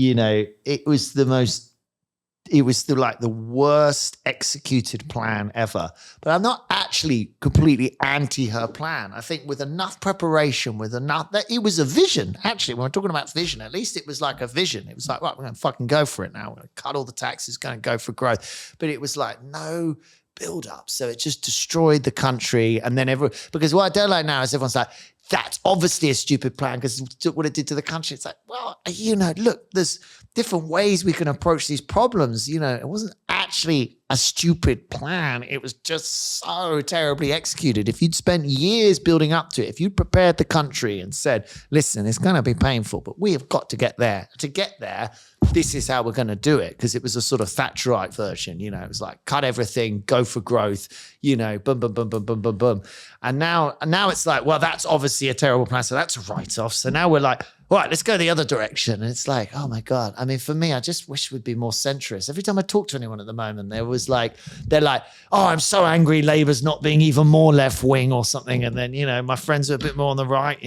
it was the worst executed plan ever. But I'm not actually completely anti her plan. I think with enough preparation, that it was a vision. Actually, when we're talking about vision, at least it was like a vision. It was like, right, we're going to fucking go for it now. We're going to cut all the taxes, going to go for growth. But it was like, no build up. So it just destroyed the country. And then because what I don't like now is everyone's like, that's obviously a stupid plan because what it did to the country. It's like, well, look, there's different ways we can approach these problems. It wasn't actually a stupid plan. It was just so terribly executed. If you'd spent years building up to it, if you'd prepared the country and said, listen, it's going to be painful, but we have got to get there. To get there, this is how we're going to do it. Because it was a sort of Thatcherite version. It was like, cut everything, go for growth, boom, boom, boom, boom, boom, boom, boom. And now it's like, well, that's obviously a terrible plan. So that's a write-off. So now we're like, all right, let's go the other direction. And it's like, oh my God. I mean, for me, I just wish we'd be more centrist. Every time I talk to anyone at the moment, they're like, oh, I'm so angry Labour's not being even more left-wing or something. And then, my friends are a bit more on the right,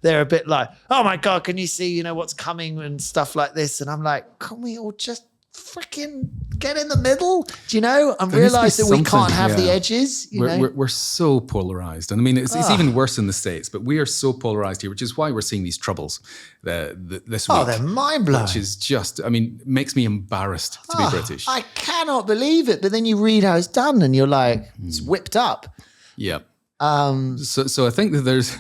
they're a bit like, oh my God, can you see, what's coming and stuff like this? And I'm like, can we all just freaking get in the middle, and realize that we can't have the edges. We're so polarized. And I mean, it's even worse in the States, but we are so polarized here, which is why we're seeing these troubles this week. Oh, they're mind-blowing. Which is just, makes me embarrassed to be British. I cannot believe it. But then you read how it's done and you're like, it's whipped up. Yeah. So I think that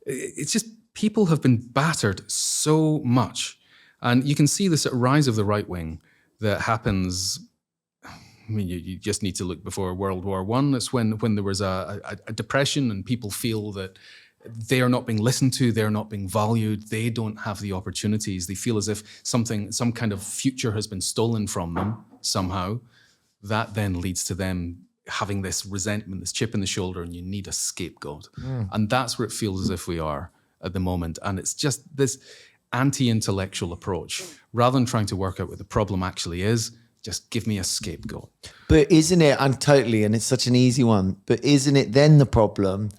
it's just, people have been battered so much. And you can see this at rise of the right wing that happens. I mean, you just need to look before World War I. It's when there was a depression and people feel that they are not being listened to, they're not being valued, they don't have the opportunities. They feel as if some kind of future has been stolen from them somehow. That then leads to them having this resentment, this chip in the shoulder, and you need a scapegoat. And that's where it feels as if we are at the moment. And it's just this anti-intellectual approach. Rather than trying to work out what the problem actually is, just give me a scapegoat. But isn't it, and it's such an easy one, but isn't it then the problem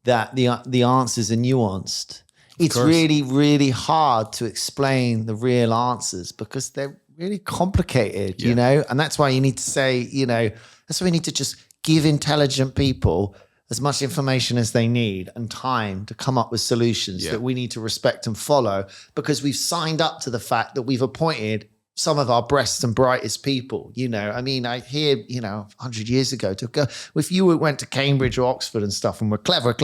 that the answers are nuanced? It's really, really hard to explain the real answers because they're really complicated, you know? And that's why you need to say, that's why we need to just give intelligent people as much information as they need and time to come up with solutions that we need to respect and follow, because we've signed up to the fact that we've appointed some of our best and brightest people. I mean, I hear, 100 years ago, if you went to Cambridge or Oxford and stuff and were clever,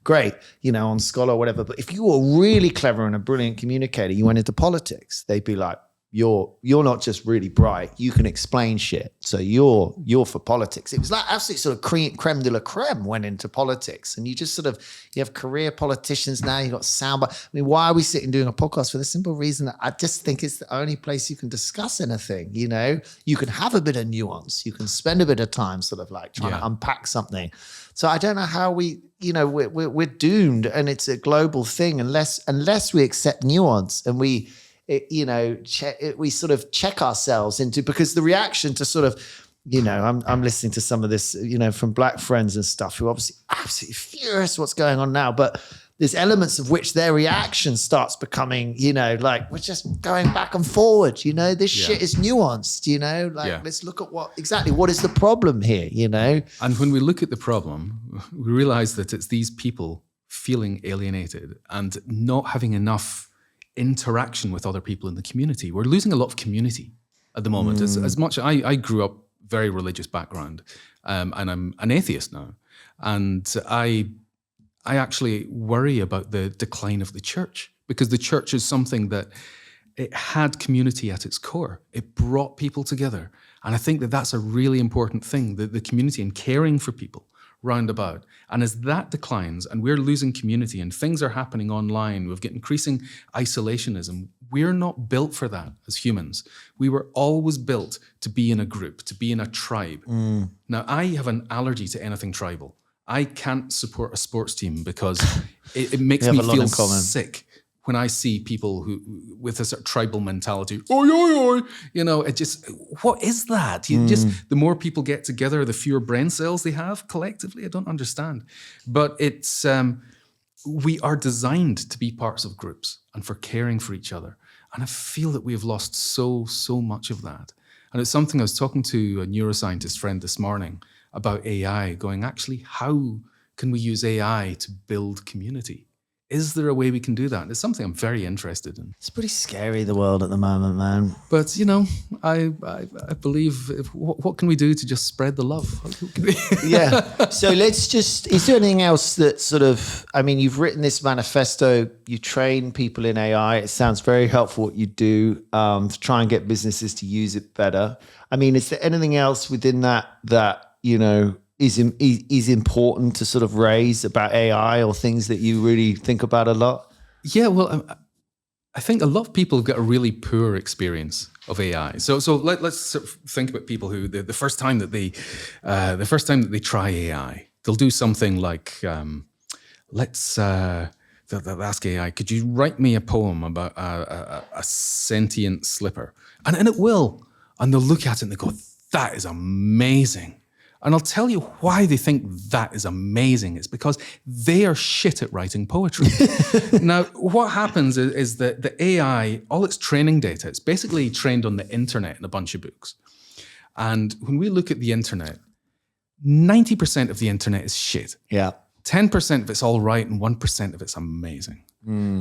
great, on Scholar or whatever. But if you were really clever and a brilliant communicator, you went into politics, they'd be like, you're not just really bright, you can explain shit, so you're for politics. It was like absolutely sort of creme de la creme went into politics, and you just you have career politicians now, you've got soundbite. I mean, why are we sitting doing a podcast? For the simple reason that I just think it's the only place you can discuss anything. You can have a bit of nuance, you can spend a bit of time trying to unpack something. So I don't know how we're doomed, and it's a global thing unless we accept nuance and we sort of check ourselves into, because the reaction to I'm listening to some of this, from black friends and stuff who are obviously absolutely furious what's going on now, but there's elements of which their reaction starts becoming, like we're just going back and forward, this shit is nuanced, let's look at what is the problem here, And when we look at the problem, we realize that it's these people feeling alienated and not having enough interaction with other people in the community. We're losing a lot of community at the moment. As much, I grew up very religious background, and I'm an atheist now. And I actually worry about the decline of the church, because the church is something that it had community at its core. It brought people together. And I think that that's a really important thing, the community and caring for people roundabout. And as that declines and we're losing community and things are happening online, we've got increasing isolationism. We're not built for that as humans. We were always built to be in a group, to be in a tribe. Now, I have an allergy to anything tribal. I can't support a sports team because it makes me feel sick when I see people who with a sort of tribal mentality. Oi, oi, oi. It just, what is that? The more people get together, the fewer brain cells they have collectively. I don't understand. But it's, we are designed to be parts of groups and for caring for each other. And I feel that we have lost so much of that. And it's something I was talking to a neuroscientist friend this morning about AI, going, actually, how can we use AI to build community? Is there a way we can do that? It's something I'm very interested in. It's pretty scary, the world at the moment, man. But, I believe, what can we do to just spread the love? Yeah. So is there anything else that you've written this manifesto, you train people in AI. It sounds very helpful what you do to try and get businesses to use it better. I mean, is there anything else within that is important to raise about AI, or things that you really think about a lot? Yeah, well, I think a lot of people have got a really poor experience of AI. So let's sort of think about people who the first time that they try AI, they'll do something like they'll ask AI, could you write me a poem about a sentient slipper? And it will, and they'll look at it and they go, that is amazing. And I'll tell you why they think that is amazing. It's because they are shit at writing poetry. Now, what happens is that the AI, all its training data, it's basically trained on the internet and a bunch of books. And when we look at the internet, 90% of the internet is shit. Yeah. 10% of it's all right and 1% of it's amazing.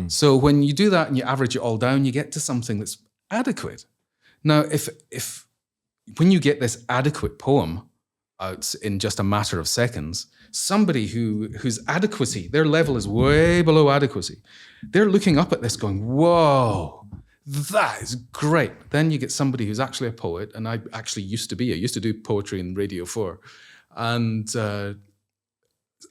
So when you do that and you average it all down, you get to something that's adequate. Now, if when you get this adequate poem out in just a matter of seconds, somebody whose adequacy, their level is way below adequacy, they're looking up at this going, whoa, that is great. Then you get somebody who's actually a poet, and I used to do poetry in Radio 4, and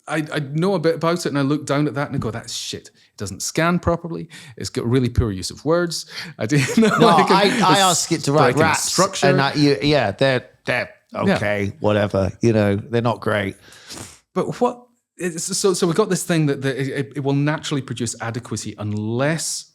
I know a bit about it, and I look down at that and I go, that's shit. It doesn't scan properly. It's got really poor use of words. I didn't know. No, I ask it to write raps. Structure. And they're okay, whatever. They're not great. But what? So we've got this thing that it will naturally produce adequacy unless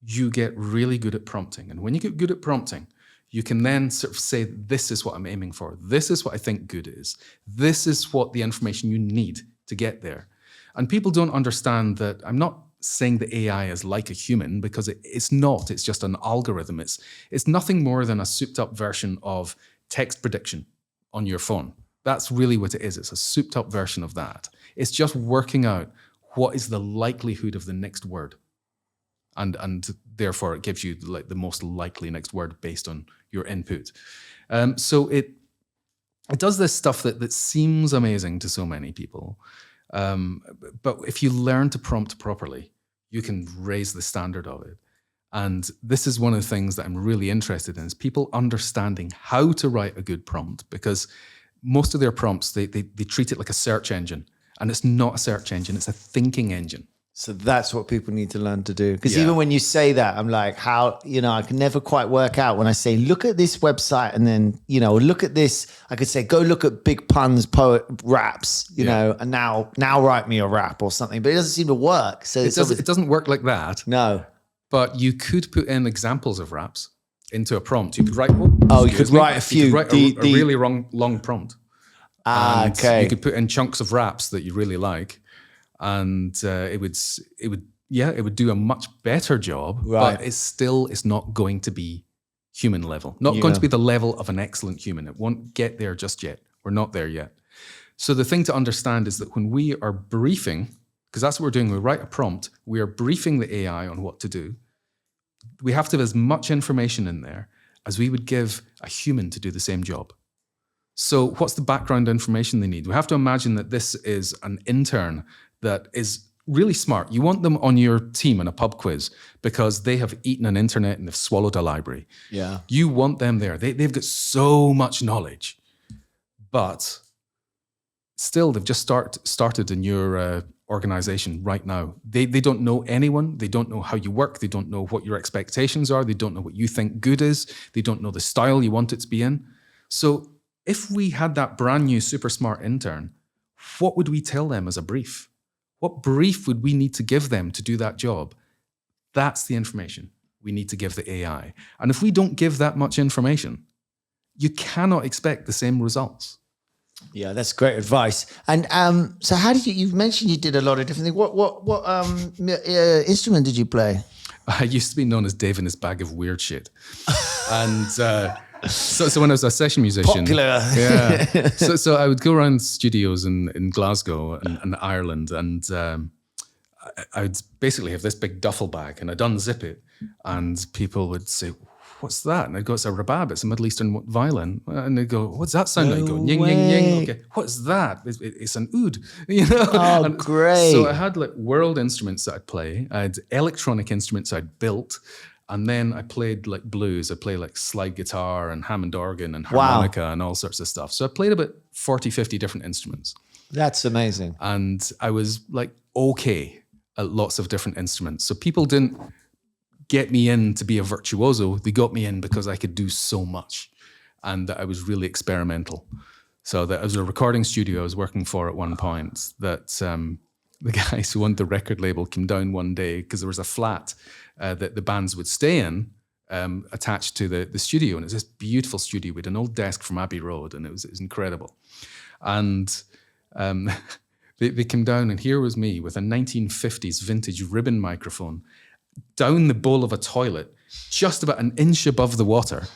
you get really good at prompting. And when you get good at prompting, you can then sort of say, this is what I'm aiming for. This is what I think good is. This is what the information you need to get there. And people don't understand that I'm not saying the AI is like a human, because it's not. It's just an algorithm. It's nothing more than a souped up version of text prediction on your phone. That's really what it is. It's a souped up version of that. It's just working out what is the likelihood of the next word. And therefore it gives you the most likely next word based on your input. So it does this stuff that seems amazing to so many people. But if you learn to prompt properly, you can raise the standard of it. And this is one of the things that I'm really interested in, is people understanding how to write a good prompt, because most of their prompts, they treat it like a search engine. And it's not a search engine, it's a thinking engine. So that's what people need to learn to do. Because even when you say that, I'm like, how, I can never quite work out when I say, look at this website, and then, look at this. I could say, go look at Big Pun's poet raps, and now write me a rap or something. But it doesn't seem to work. So it doesn't work like that. No. But you could put in examples of raps into a prompt. You could write, you could write a few. You could write a really long prompt. Okay. You could put in chunks of raps that you really like. And it would do a much better job, right. But it's not going to be human level, not going to be the level of an excellent human. It won't get there just yet. We're not there yet. So the thing to understand is that when we are briefing, because that's what we're doing, we write a prompt, we are briefing the AI on what to do. We have to have as much information in there as we would give a human to do the same job. So what's the background information they need? We have to imagine that this is an intern that is really smart. You want them on your team in a pub quiz because they have eaten an internet and they've swallowed a library. Yeah. You want them there. They've got so much knowledge, but still they've just started in your organization right now. They don't know anyone. They don't know how you work. They don't know what your expectations are. They don't know what you think good is. They don't know the style you want it to be in. So if we had that brand new super smart intern, what would we tell them as a brief? What brief would we need to give them to do that job? That's the information we need to give the AI. And if we don't give that much information, you cannot expect the same results. Yeah, that's great advice. And so how did you mentioned you did a lot of different things. What instrument did you play? I used to be known as Dave and his bag of weird shit. And so when I was a session musician, popular. Yeah. So I would go around studios in Glasgow and Ireland, and I would basically have this big duffel bag, and I'd unzip it, and people would say, "What's that?" And I'd go, "It's a rabab. It's a Middle Eastern violin." And they'd go, "What's that sound like?" I go, "Ying, ying, ying." Okay, what's that? It's an oud. Oh, and great. So I had like world instruments that I'd play. I had electronic instruments I'd built. And then I played like blues. I play like slide guitar and Hammond organ and harmonica and all sorts of stuff. So I played about 40, 50 different instruments. That's amazing. And I was like, okay at lots of different instruments. So people didn't get me in to be a virtuoso. They got me in because I could do so much and that I was really experimental. So that was a recording studio I was working for at one point that the guys who owned the record label came down one day because there was a flat that the bands would stay in attached to the studio. And it was this beautiful studio. We had an old desk from Abbey Road and it was incredible. And they came down and here was me with a 1950s vintage ribbon microphone down the bowl of a toilet, just about an inch above the water.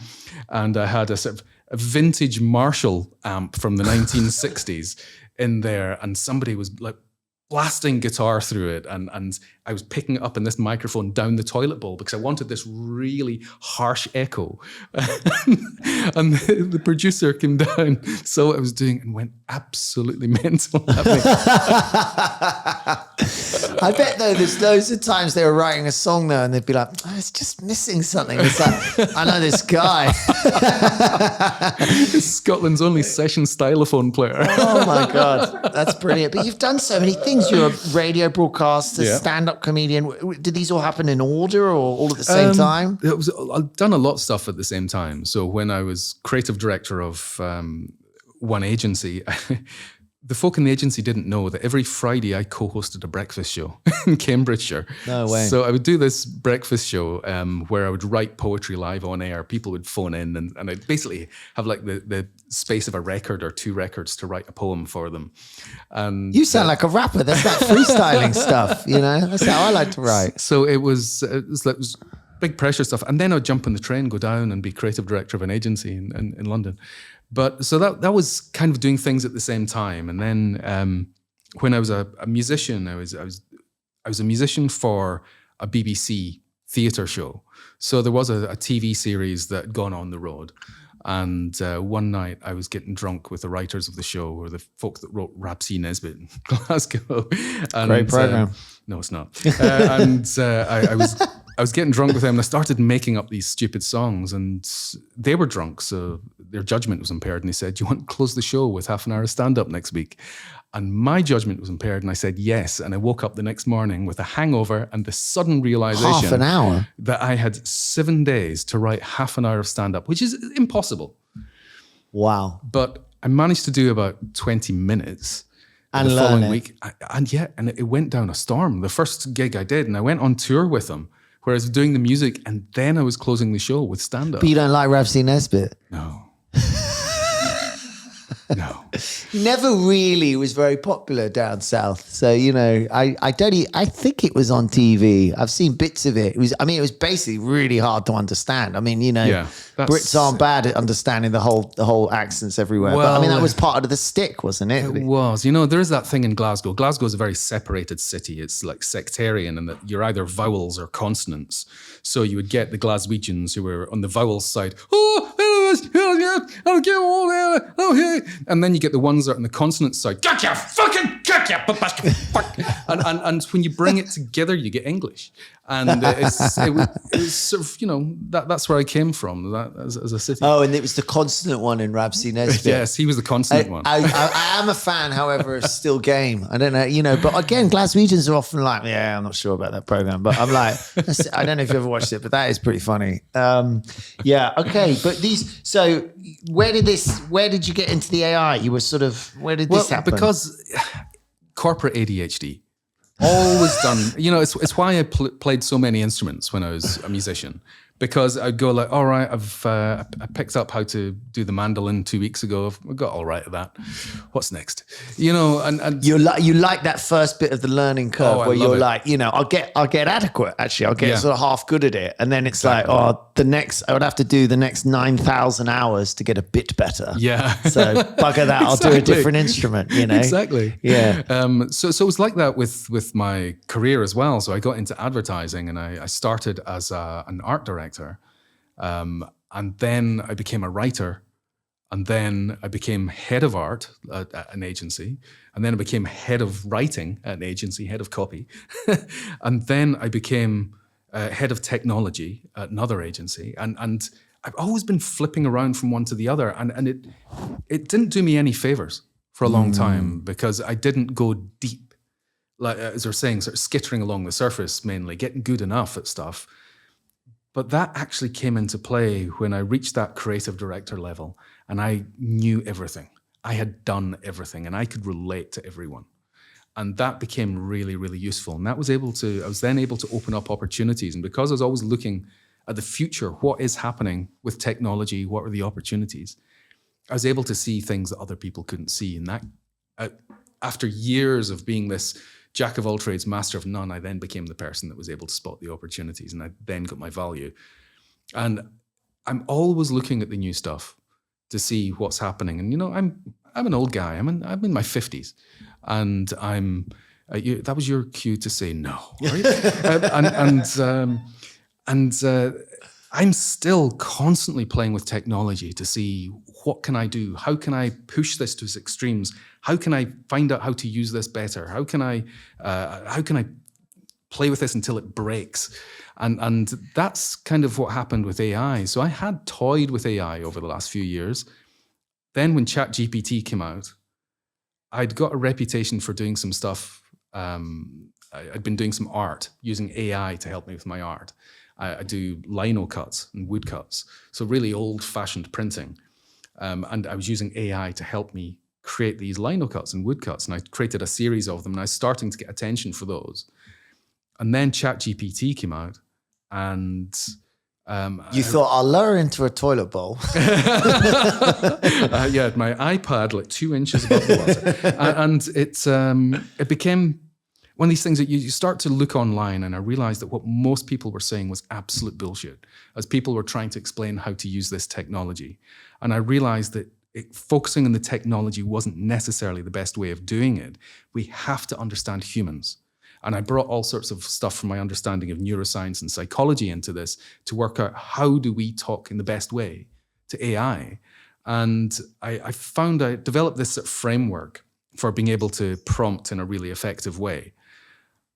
And I had a sort of a vintage Marshall amp from the 1960s in there. And somebody was like blasting guitar through it, and I was picking it up in this microphone down the toilet bowl because I wanted this really harsh echo. And the producer came down, saw what I was doing, and went absolutely mental at me. I bet though there's loads of times they were writing a song though and they'd be like, oh, it's just missing something. It's like, I know this guy. Scotland's only session stylophone player. Oh my God, that's brilliant. But you've done so many things. You're a radio broadcaster, stand-up comedian. Did these all happen in order or all at the same time? I've done a lot of stuff at the same time. So when I was creative director of one agency, the folk in the agency didn't know that every Friday I co-hosted a breakfast show in Cambridgeshire. No way. So I would do this breakfast show where I would write poetry live on air. People would phone in and I'd basically have like the space of a record or 2 records to write a poem for them. And you sound like a rapper. That's that freestyling stuff, you know? That's how I like to write. So it was big pressure stuff. And then I'd jump on the train, go down and be creative director of an agency in London. But so that was kind of doing things at the same time. And then when I was a musician, I was a musician for a BBC theatre show. So there was a TV series that had gone on the road. And one night I was getting drunk with the writers of the show, or the folk that wrote Rapsy Nesbitt in Glasgow. And, great program. No, it's not. I was getting drunk with them and I started making up these stupid songs, and they were drunk, so their judgment was impaired. And they said, do you want to close the show with half an hour of stand-up next week? And my judgment was impaired and I said yes. And I woke up the next morning with a hangover and the sudden realization half an hour that I had 7 days to write half an hour of stand-up, which is impossible. Wow. But I managed to do about 20 minutes. And the learn following it. week. And it went down a storm. The first gig I did, and I went on tour with them, where I was doing the music and then I was closing the show with stand-up. But you don't like Rapsy Nesbitt? No. No. Never really was very popular down south. So, you know, I think it was on TV. I've seen bits of it. It was basically really hard to understand. I mean, you know, Brits aren't bad at understanding the whole accents everywhere. Well, but I mean, that was part of the stick, wasn't it? It was. You know, there is that thing in Glasgow. Glasgow is a very separated city. It's like sectarian in that you're either vowels or consonants. So you would get the Glaswegians who were on the vowels side. And then you get the ones that are on the consonant side. And when you bring it together, you get English. And it was sort of, you know, that's where I came from, as a city. Oh, and it was the consonant one in Rapsy Nesbitt. Yes, he was the consonant one. I am a fan, however, of Still Game. I don't know, you know, but again, Glaswegians are often like, yeah, I'm not sure about that program, but I'm like, I don't know if you ever watched it, but that is pretty funny. Yeah, okay. But so where did you get into the AI? You were sort of, where did this happen? Because corporate ADHD. Always done. You know, it's why I played so many instruments when I was a musician. Because I'd go like, all right, I picked up how to do the mandolin 2 weeks ago. I got all right at that. What's next? You know, and you like that first bit of the learning curve where you're like, you know, I'll get adequate. Actually, I'll get sort of half good at it, and then it's like, I would have to do the next 9,000 hours to get a bit better. Yeah. So bugger that. I'll do a different instrument. You know. Exactly. Yeah. So it was like that with my career as well. So I got into advertising, and I started as an art director. And then I became a writer, and then I became head of art at an agency, and then I became head of writing at an agency, head of copy, and then I became head of technology at another agency, and I've always been flipping around from one to the other, and it didn't do me any favors for a long time because I didn't go deep, like as we're saying, sort of skittering along the surface mainly, getting good enough at stuff. But that actually came into play when I reached that creative director level and I knew everything. I had done everything and I could relate to everyone. And that became really, really useful. And I was then able to open up opportunities. And because I was always looking at the future, what is happening with technology, what are the opportunities, I was able to see things that other people couldn't see. And that, after years of being this jack of all trades, master of none, I then became the person that was able to spot the opportunities, and I then got my value. And I'm always looking at the new stuff to see what's happening. And you know, I'm an old guy. I'm in my 50s, and that was your cue to say no, right? I'm still constantly playing with technology to see what can I do? How can I push this to its extremes? How can I find out how to use this better? How can I play with this until it breaks. And that's kind of what happened with AI. So I had toyed with AI over the last few years. Then when ChatGPT came out, I'd got a reputation for doing some stuff. I'd been doing some art using AI to help me with my art. I do lino cuts and wood cuts, so really old-fashioned printing. And I was using AI to help me create these lino cuts and wood cuts, and I created a series of them, and I was starting to get attention for those. And then ChatGPT came out, and you thought, I'll lower into a toilet bowl. Yeah, my iPad like 2 inches above the water. And it became one of these things that you start to look online, and I realized that what most people were saying was absolute bullshit as people were trying to explain how to use this technology. And I realized that focusing on the technology wasn't necessarily the best way of doing it. We have to understand humans. And I brought all sorts of stuff from my understanding of neuroscience and psychology into this to work out how do we talk in the best way to AI. And I found I developed this sort of framework for being able to prompt in a really effective way.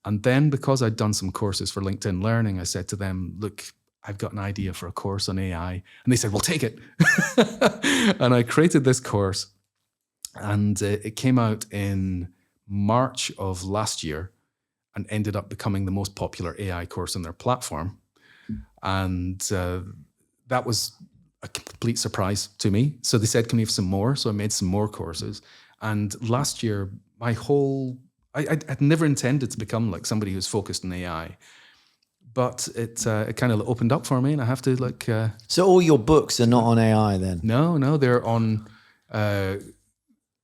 And then because I'd done some courses for LinkedIn Learning, I said to them, look, I've got an idea for a course on AI. And they said, well, take it. And I created this course, and it came out in March of last year and ended up becoming the most popular AI course on their platform. And that was a complete surprise to me. So they said, can we have some more? So I made some more courses. And last year, I'd never intended to become like somebody who's focused on AI, but it kind of opened up for me, and I have to So all your books are not on AI then? No, they're on.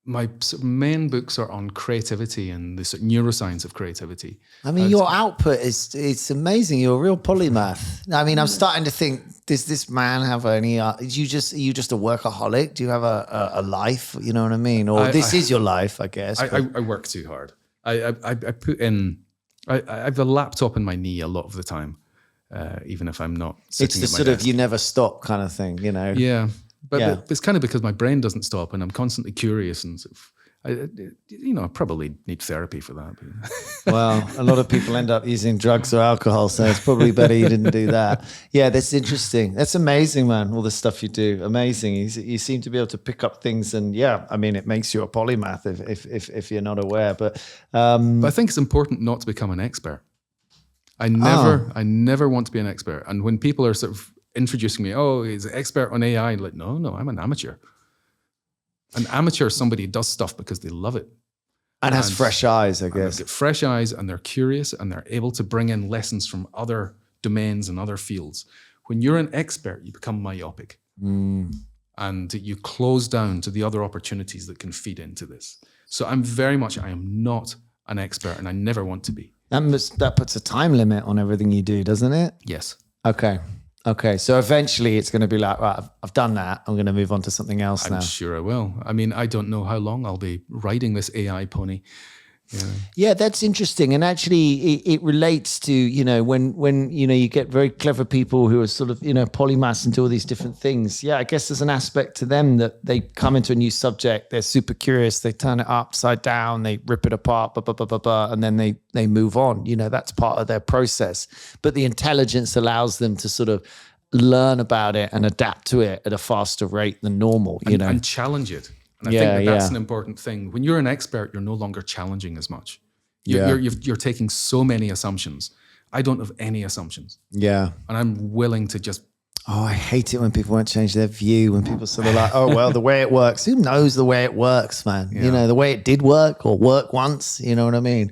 My sort of main books are on creativity and the sort of neuroscience of creativity. I mean, your output it's amazing. You're a real polymath. I mean, I'm starting to think, does this man have any? Are you just a workaholic? Do you have a life? You know what I mean? Or this is your life, I guess. I work too hard. I put in. I have a laptop in my knee a lot of the time, even if I'm not sitting It's the at my sort desk. of you never stop kind of thing, you know? Yeah. But it's kind of because my brain doesn't stop, and I'm constantly curious, and sort of, I probably need therapy for that. Well, a lot of people end up using drugs or alcohol, so it's probably better you didn't do that. Yeah, that's interesting. That's amazing, man. All the stuff you do, amazing. You seem to be able to pick up things, and I mean, it makes you a polymath if you're not aware. But I think it's important not to become an expert. I never want to be an expert. And when people are sort of introducing me, he's an expert on AI. Like, no, I'm an amateur. An amateur is somebody who does stuff because they love it. And has fresh eyes, I guess. They get fresh eyes, and they're curious, and they're able to bring in lessons from other domains and other fields. When you're an expert, you become myopic. And you close down to the other opportunities that can feed into this. So I am not an expert, and I never want to be. That puts a time limit on everything you do, doesn't it? Yes. Okay. So eventually it's going to be like, right, I've done that. I'm going to move on to something else now. I'm sure I will. I mean, I don't know how long I'll be riding this AI pony. Yeah, that's interesting. And actually it relates to, when you get very clever people who are sort of, polymaths and do all these different things. Yeah, I guess there's an aspect to them that they come into a new subject, they're super curious, they turn it upside down, they rip it apart, and then they move on. That's part of their process. But the intelligence allows them to sort of learn about it and adapt to it at a faster rate than normal, And challenge it. And I think that's an important thing. When you're an expert, you're no longer challenging as much. You're taking so many assumptions. I don't have any assumptions. Yeah. And I'm willing to just... Oh, I hate it when people won't change their view, when people sort of like, the way it works. Who knows the way it works, man? Yeah. The way it did work or work once, you know what I mean?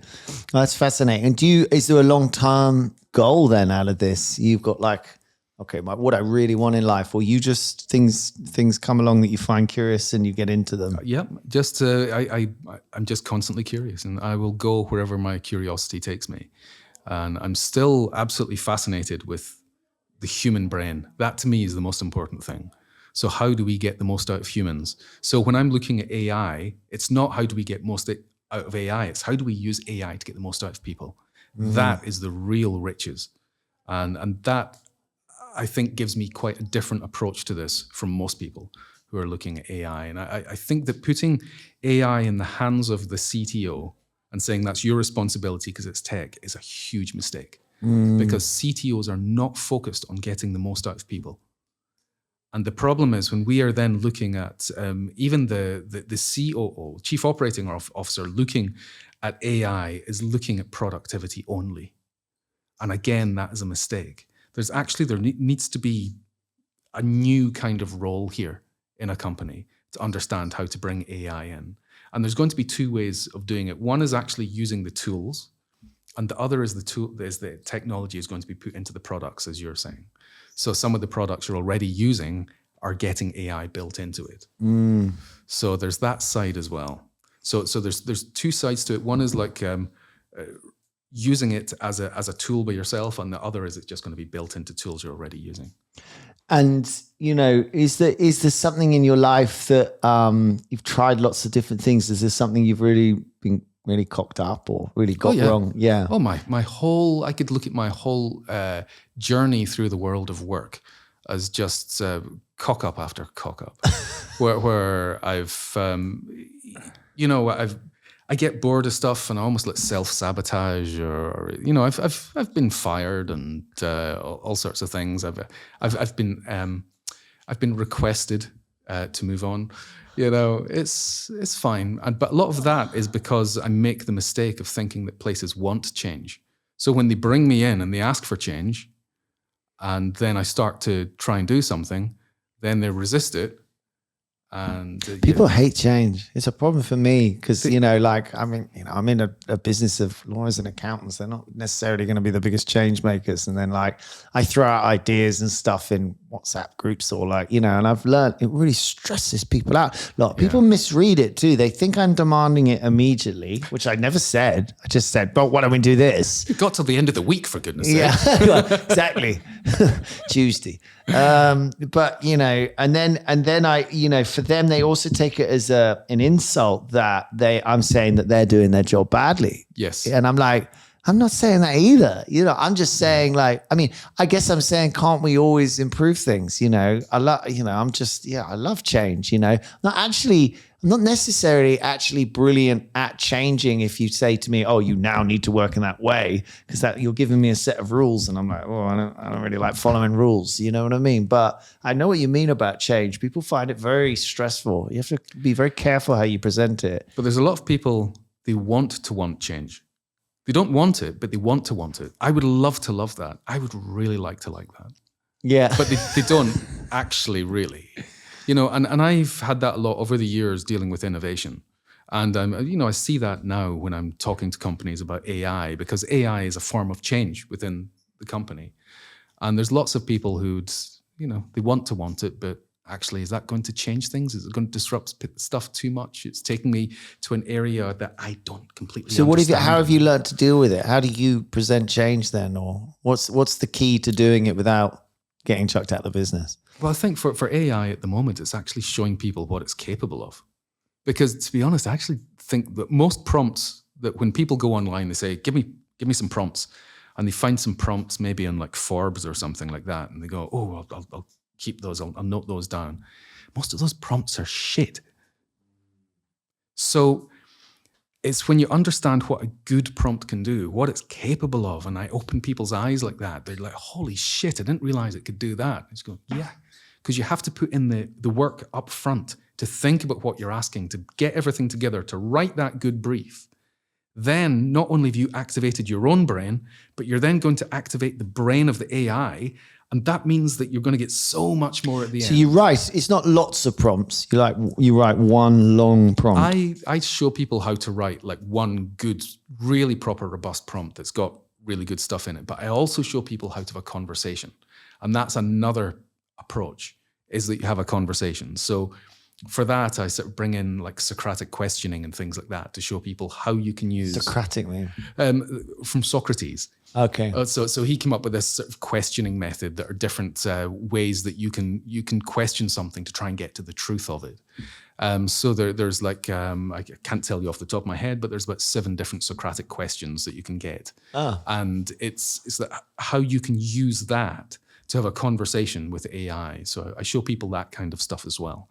That's fascinating. And is there a long-term goal then out of this? You've got what I really want in life, or you just things come along that you find curious and you get into them? I'm just constantly curious, and I will go wherever my curiosity takes me. And I'm still absolutely fascinated with the human brain. That to me is the most important thing. So how do we get the most out of humans? So when I'm looking at AI, it's not how do we get most out of AI, it's how do we use AI to get the most out of people. Mm-hmm. That is the real riches. And that, I think, gives me quite a different approach to this from most people who are looking at AI. And I think that putting AI in the hands of the CTO and saying that's your responsibility because it's tech is a huge mistake. Because CTOs are not focused on getting the most out of people. And the problem is when we are then looking at even the COO, Chief Operating Officer, looking at AI is looking at productivity only. And again, that is a mistake. There needs to be a new kind of role here in a company to understand how to bring AI in. And there's going to be two ways of doing it. One is actually using the tools, and the other is the technology is going to be put into the products, as you're saying. So some of the products you're already using are getting AI built into it. So there's that side as well. So there's two sides to it. One is like using it as a tool by yourself, and the other is it's just going to be built into tools you're already using. And, is there something in your life that you've tried lots of different things? Is there something you've really been really cocked up or really got wrong? Yeah. Oh, I could look at my whole journey through the world of work as just cock up after cock up, where I get bored of stuff and I almost like self-sabotage, or I've been fired and all sorts of things. I've been requested to move on. It's fine. But a lot of that is because I make the mistake of thinking that places want change. So when they bring me in and they ask for change, and then I start to try and do something, then they resist it. And people hate change. It's a problem for me because, I'm in a business of lawyers and accountants. They're not necessarily going to be the biggest change makers. And then I throw out ideas and stuff in WhatsApp groups or and I've learned it really stresses people out. A lot of people misread it too. They think I'm demanding it immediately, which I never said. I just said, but why don't we do this? You got till the end of the week, for goodness sake. Yeah, exactly. Tuesday. But and then I, for them, they also take it as an insult that I'm saying that they're doing their job badly. Yes. And I'm like, I'm not saying that either. I'm just saying I guess I'm saying, can't we always improve things? I love change, I'm not necessarily actually brilliant at changing. If you say to me, oh, you now need to work in that way, because that you're giving me a set of rules. And I'm like, oh, I don't really like following rules. You know what I mean? But I know what you mean about change. People find it very stressful. You have to be very careful how you present it. But there's a lot of people, they want change. They don't want it, but they want it. I would love to love that. I would really like to like that. Yeah. But they don't actually really. And I've had that a lot over the years dealing with innovation. And, I see that now when I'm talking to companies about AI, because AI is a form of change within the company. And there's lots of people who'd, they want it, but actually, is that going to change things? Is it going to disrupt stuff too much? It's taking me to an area that I don't completely understand. How have you learned to deal with it? How do you present change then? Or what's the key to doing it without getting chucked out of the business? Well, I think for AI at the moment, it's actually showing people what it's capable of. Because to be honest, I actually think that most prompts, that when people go online, they say, give me some prompts. And they find some prompts maybe on like Forbes or something like that. And they go, oh, I'll keep those, I'll note those down. Most of those prompts are shit. So it's when you understand what a good prompt can do, what it's capable of, and I open people's eyes like that. They're like, holy shit, I didn't realize it could do that. I just go, yeah. Because you have to put in the work up front to think about what you're asking, to get everything together, to write that good brief. Then not only have you activated your own brain, but you're then going to activate the brain of the AI. And that means that you're going to get so much more at the end. So you write, it's not lots of prompts. You write one long prompt. I show people how to write like one good, really proper, robust prompt that's got really good stuff in it. But I also show people how to have a conversation. And that's another approach, is that you have a conversation. So for that, I sort of bring in like Socratic questioning and things like that to show people how you can use... Socratic, man. From Socrates. Okay. So he came up with this sort of questioning method that are different ways that you can question something to try and get to the truth of it. So there's like, I can't tell you off the top of my head, but there's about 7 different Socratic questions that you can get. And it's that how you can use that to have a conversation with AI. So I show people that kind of stuff as well.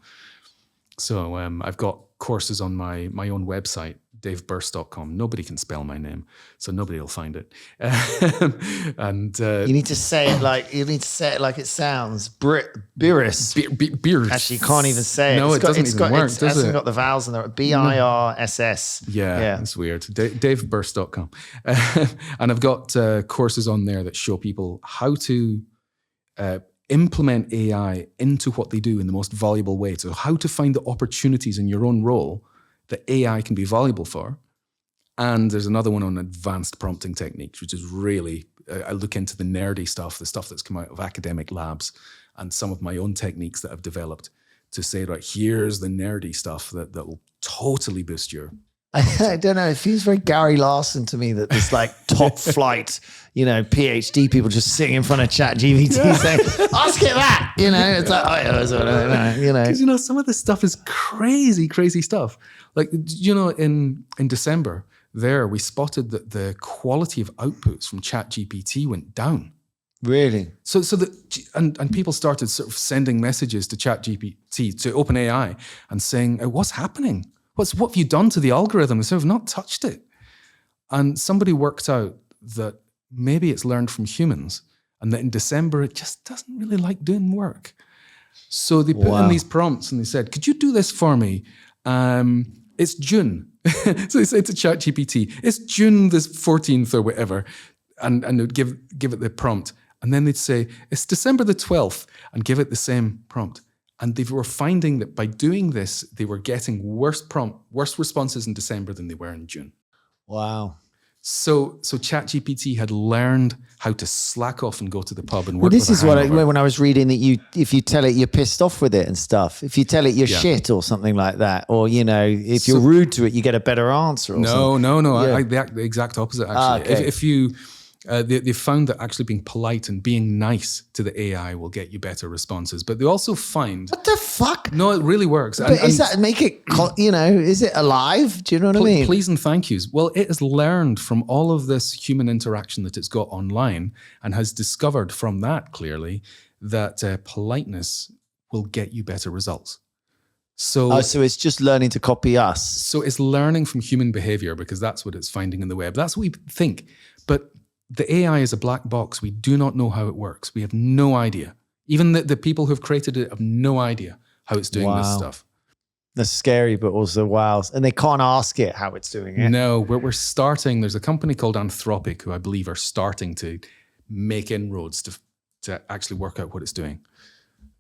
So I've got courses on my own website davebirss.com. Nobody can spell my name, so nobody will find it. And you need to say it like it sounds. Birss. Birss. Actually, you can't even say it. No, it doesn't even work, does it? It hasn't got the vowels in there. BIRSS. Yeah, it's weird. davebirss.com. And I've got courses on there that show people how to implement AI into what they do in the most valuable way. So how to find the opportunities in your own role that AI can be valuable for. And there's another one on advanced prompting techniques, which is really, I look into the nerdy stuff, the stuff that's come out of academic labs and some of my own techniques that I've developed to say, right, here's the nerdy stuff that will totally boost your... I don't know. It feels very Gary Larson to me that this like top flight, PhD people just sitting in front of ChatGPT saying, ask it that, it's like, Because, some of this stuff is crazy, crazy stuff. Like, in December there, we spotted that the quality of outputs from ChatGPT went down. Really? So and people started sort of sending messages to ChatGPT, to OpenAI, and saying, what's happening? What have you done to the algorithm? So I've not touched it. And somebody worked out that maybe it's learned from humans and that in December, it just doesn't really like doing work. So they put in these prompts and they said, could you do this for me? It's June. So they said to ChatGPT, it's June the 14th or whatever. And it would give it the prompt. And then they'd say, it's December the 12th and give it the same prompt. And they were finding that by doing this, they were getting worse responses in December than they were in June. Wow. So ChatGPT had learned how to slack off and go to the pub and work. Well, this is what when I was reading that if you tell it you're pissed off with it and stuff, if you tell it you're shit or something like that, or if you're rude to it, you get a better answer. No. Yeah. The exact opposite actually. Okay. If you they found that actually being polite and being nice to the AI will get you better responses. But they also find... What the fuck? No, it really works. But is that make it, is it alive? Do you know what I mean? Please and thank yous. Well, it has learned from all of this human interaction that it's got online and has discovered from that clearly that politeness will get you better results. So it's just learning to copy us. So it's learning from human behavior because that's what it's finding in the web. That's what we think. But the AI is a black box. We do not know how it works. We have no idea. Even the people who've created it have no idea how it's doing this stuff. That's scary, but also wow. And they can't ask it how it's doing it. No, we're starting. There's a company called Anthropic who I believe are starting to make inroads to actually work out what it's doing.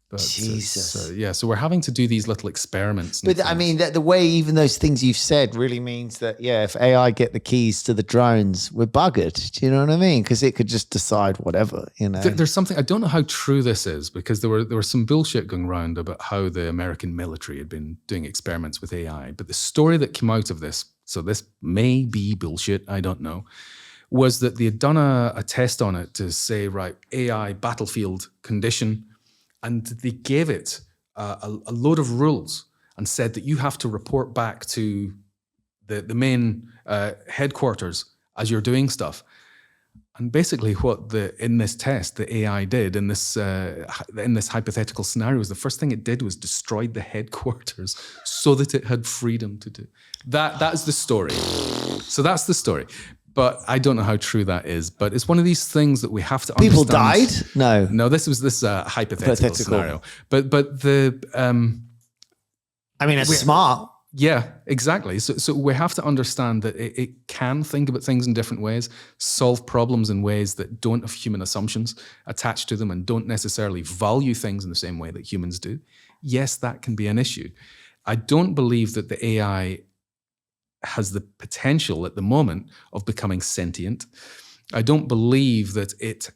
But Jesus. So we're having to do these little experiments. But I mean, the way even those things you've said really means that, if AI get the keys to the drones, we're buggered. Do you know what I mean? Because it could just decide whatever, There's something, I don't know how true this is, because there was some bullshit going around about how the American military had been doing experiments with AI. But the story that came out of this, so this may be bullshit, I don't know, was that they had done a test on it to say, right, AI battlefield condition. And they gave it a load of rules and said that you have to report back to the main headquarters as you're doing stuff. And basically what in this test, the AI did in this hypothetical scenario was the first thing it did was destroyed the headquarters so that it had freedom to do. That is the story. So that's the story. But I don't know how true that is. But it's one of these things that we have to understand. People died? No. This was this hypothetical scenario. But the I mean, it's smart. Yeah, exactly. So we have to understand that it can think about things in different ways, solve problems in ways that don't have human assumptions attached to them and don't necessarily value things in the same way that humans do. Yes, that can be an issue. I don't believe that the AI has the potential at the moment of becoming sentient. I don't believe that it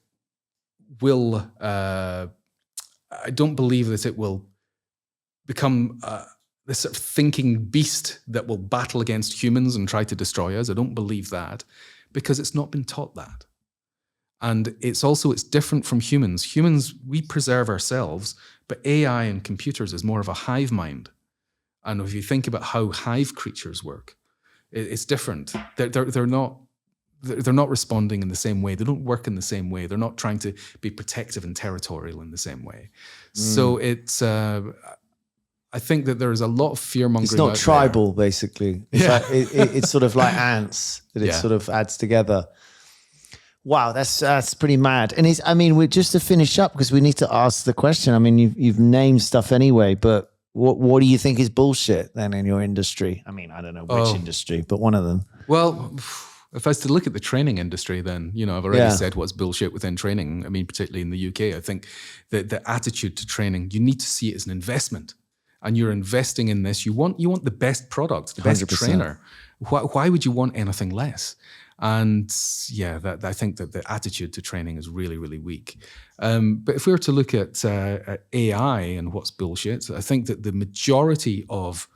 will. I don't believe that it will become this sort of thinking beast that will battle against humans and try to destroy us. I don't believe that because it's not been taught that. And it's different from humans. Humans, we preserve ourselves, but AI and computers is more of a hive mind. And if you think about how hive creatures work, it's different. They're not responding in the same way. They don't work in the same way. They're not trying to be protective and territorial in the same way. So it's I think that there is a lot of fear mongering. It's not tribal, basically. It's like, it's sort of like ants that it sort of adds together. Wow, that's pretty mad. And we're just to finish up, because we need to ask the question. I mean, you've named stuff anyway, but what do you think is bullshit then in your industry? I mean, I don't know which industry, but one of them. Well, if I was to look at the training industry, then, I've already said what's bullshit within training. I mean, particularly in the UK, I think that the attitude to training, you need to see it as an investment. And you're investing in this. You want the best product, the best 100%. Trainer. Why would you want anything less? And I think that the attitude to training is really, really weak. But if we were to look at AI and what's bullshit, I think that the majority of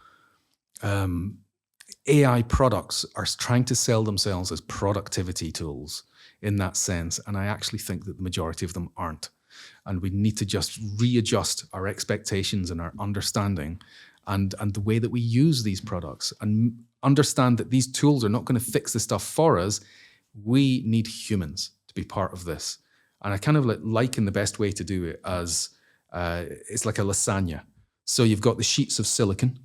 AI products are trying to sell themselves as productivity tools in that sense. And I actually think that the majority of them aren't. And we need to just readjust our expectations and our understanding and the way that we use these products, and understand that these tools are not going to fix the stuff for us. We need humans to be part of this. And I kind of liken the best way to do it as it's like a lasagna. So you've got the sheets of silicon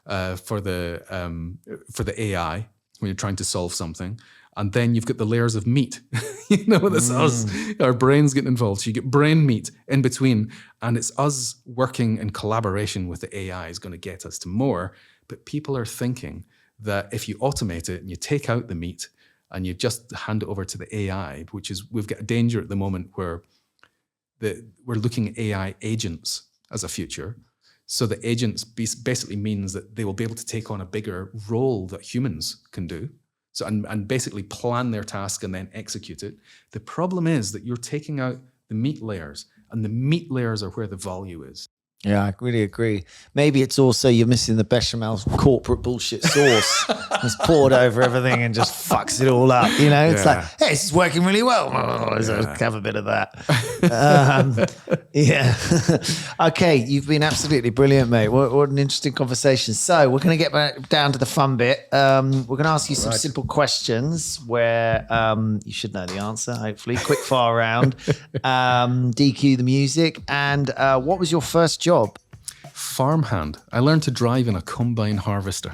for the AI when you're trying to solve something. And then you've got the layers of meat. That's us. Our brains get involved. So you get brain meat in between. And it's us working in collaboration with the AI is going to get us to more. But people are thinking that if you automate it and you take out the meat and you just hand it over to the AI, we've got a danger at the moment where we're looking at AI agents as a future. So the agents basically means that they will be able to take on a bigger role that humans can do. So and basically plan their task and then execute it. The problem is that you're taking out the meat layers, and the meat layers are where the value is. Yeah, I really agree. Maybe it's also you're missing the bechamel corporate bullshit sauce that's poured over everything and just fucks it all up. It's like, hey, this is working really well. Have a bit of that. Okay, you've been absolutely brilliant, mate. What an interesting conversation. So we're going to get back down to the fun bit. We're going to ask you some simple questions where you should know the answer, hopefully. Quick fire round. DQ the music. And what was your first job? Farmhand. I learned to drive in a combine harvester.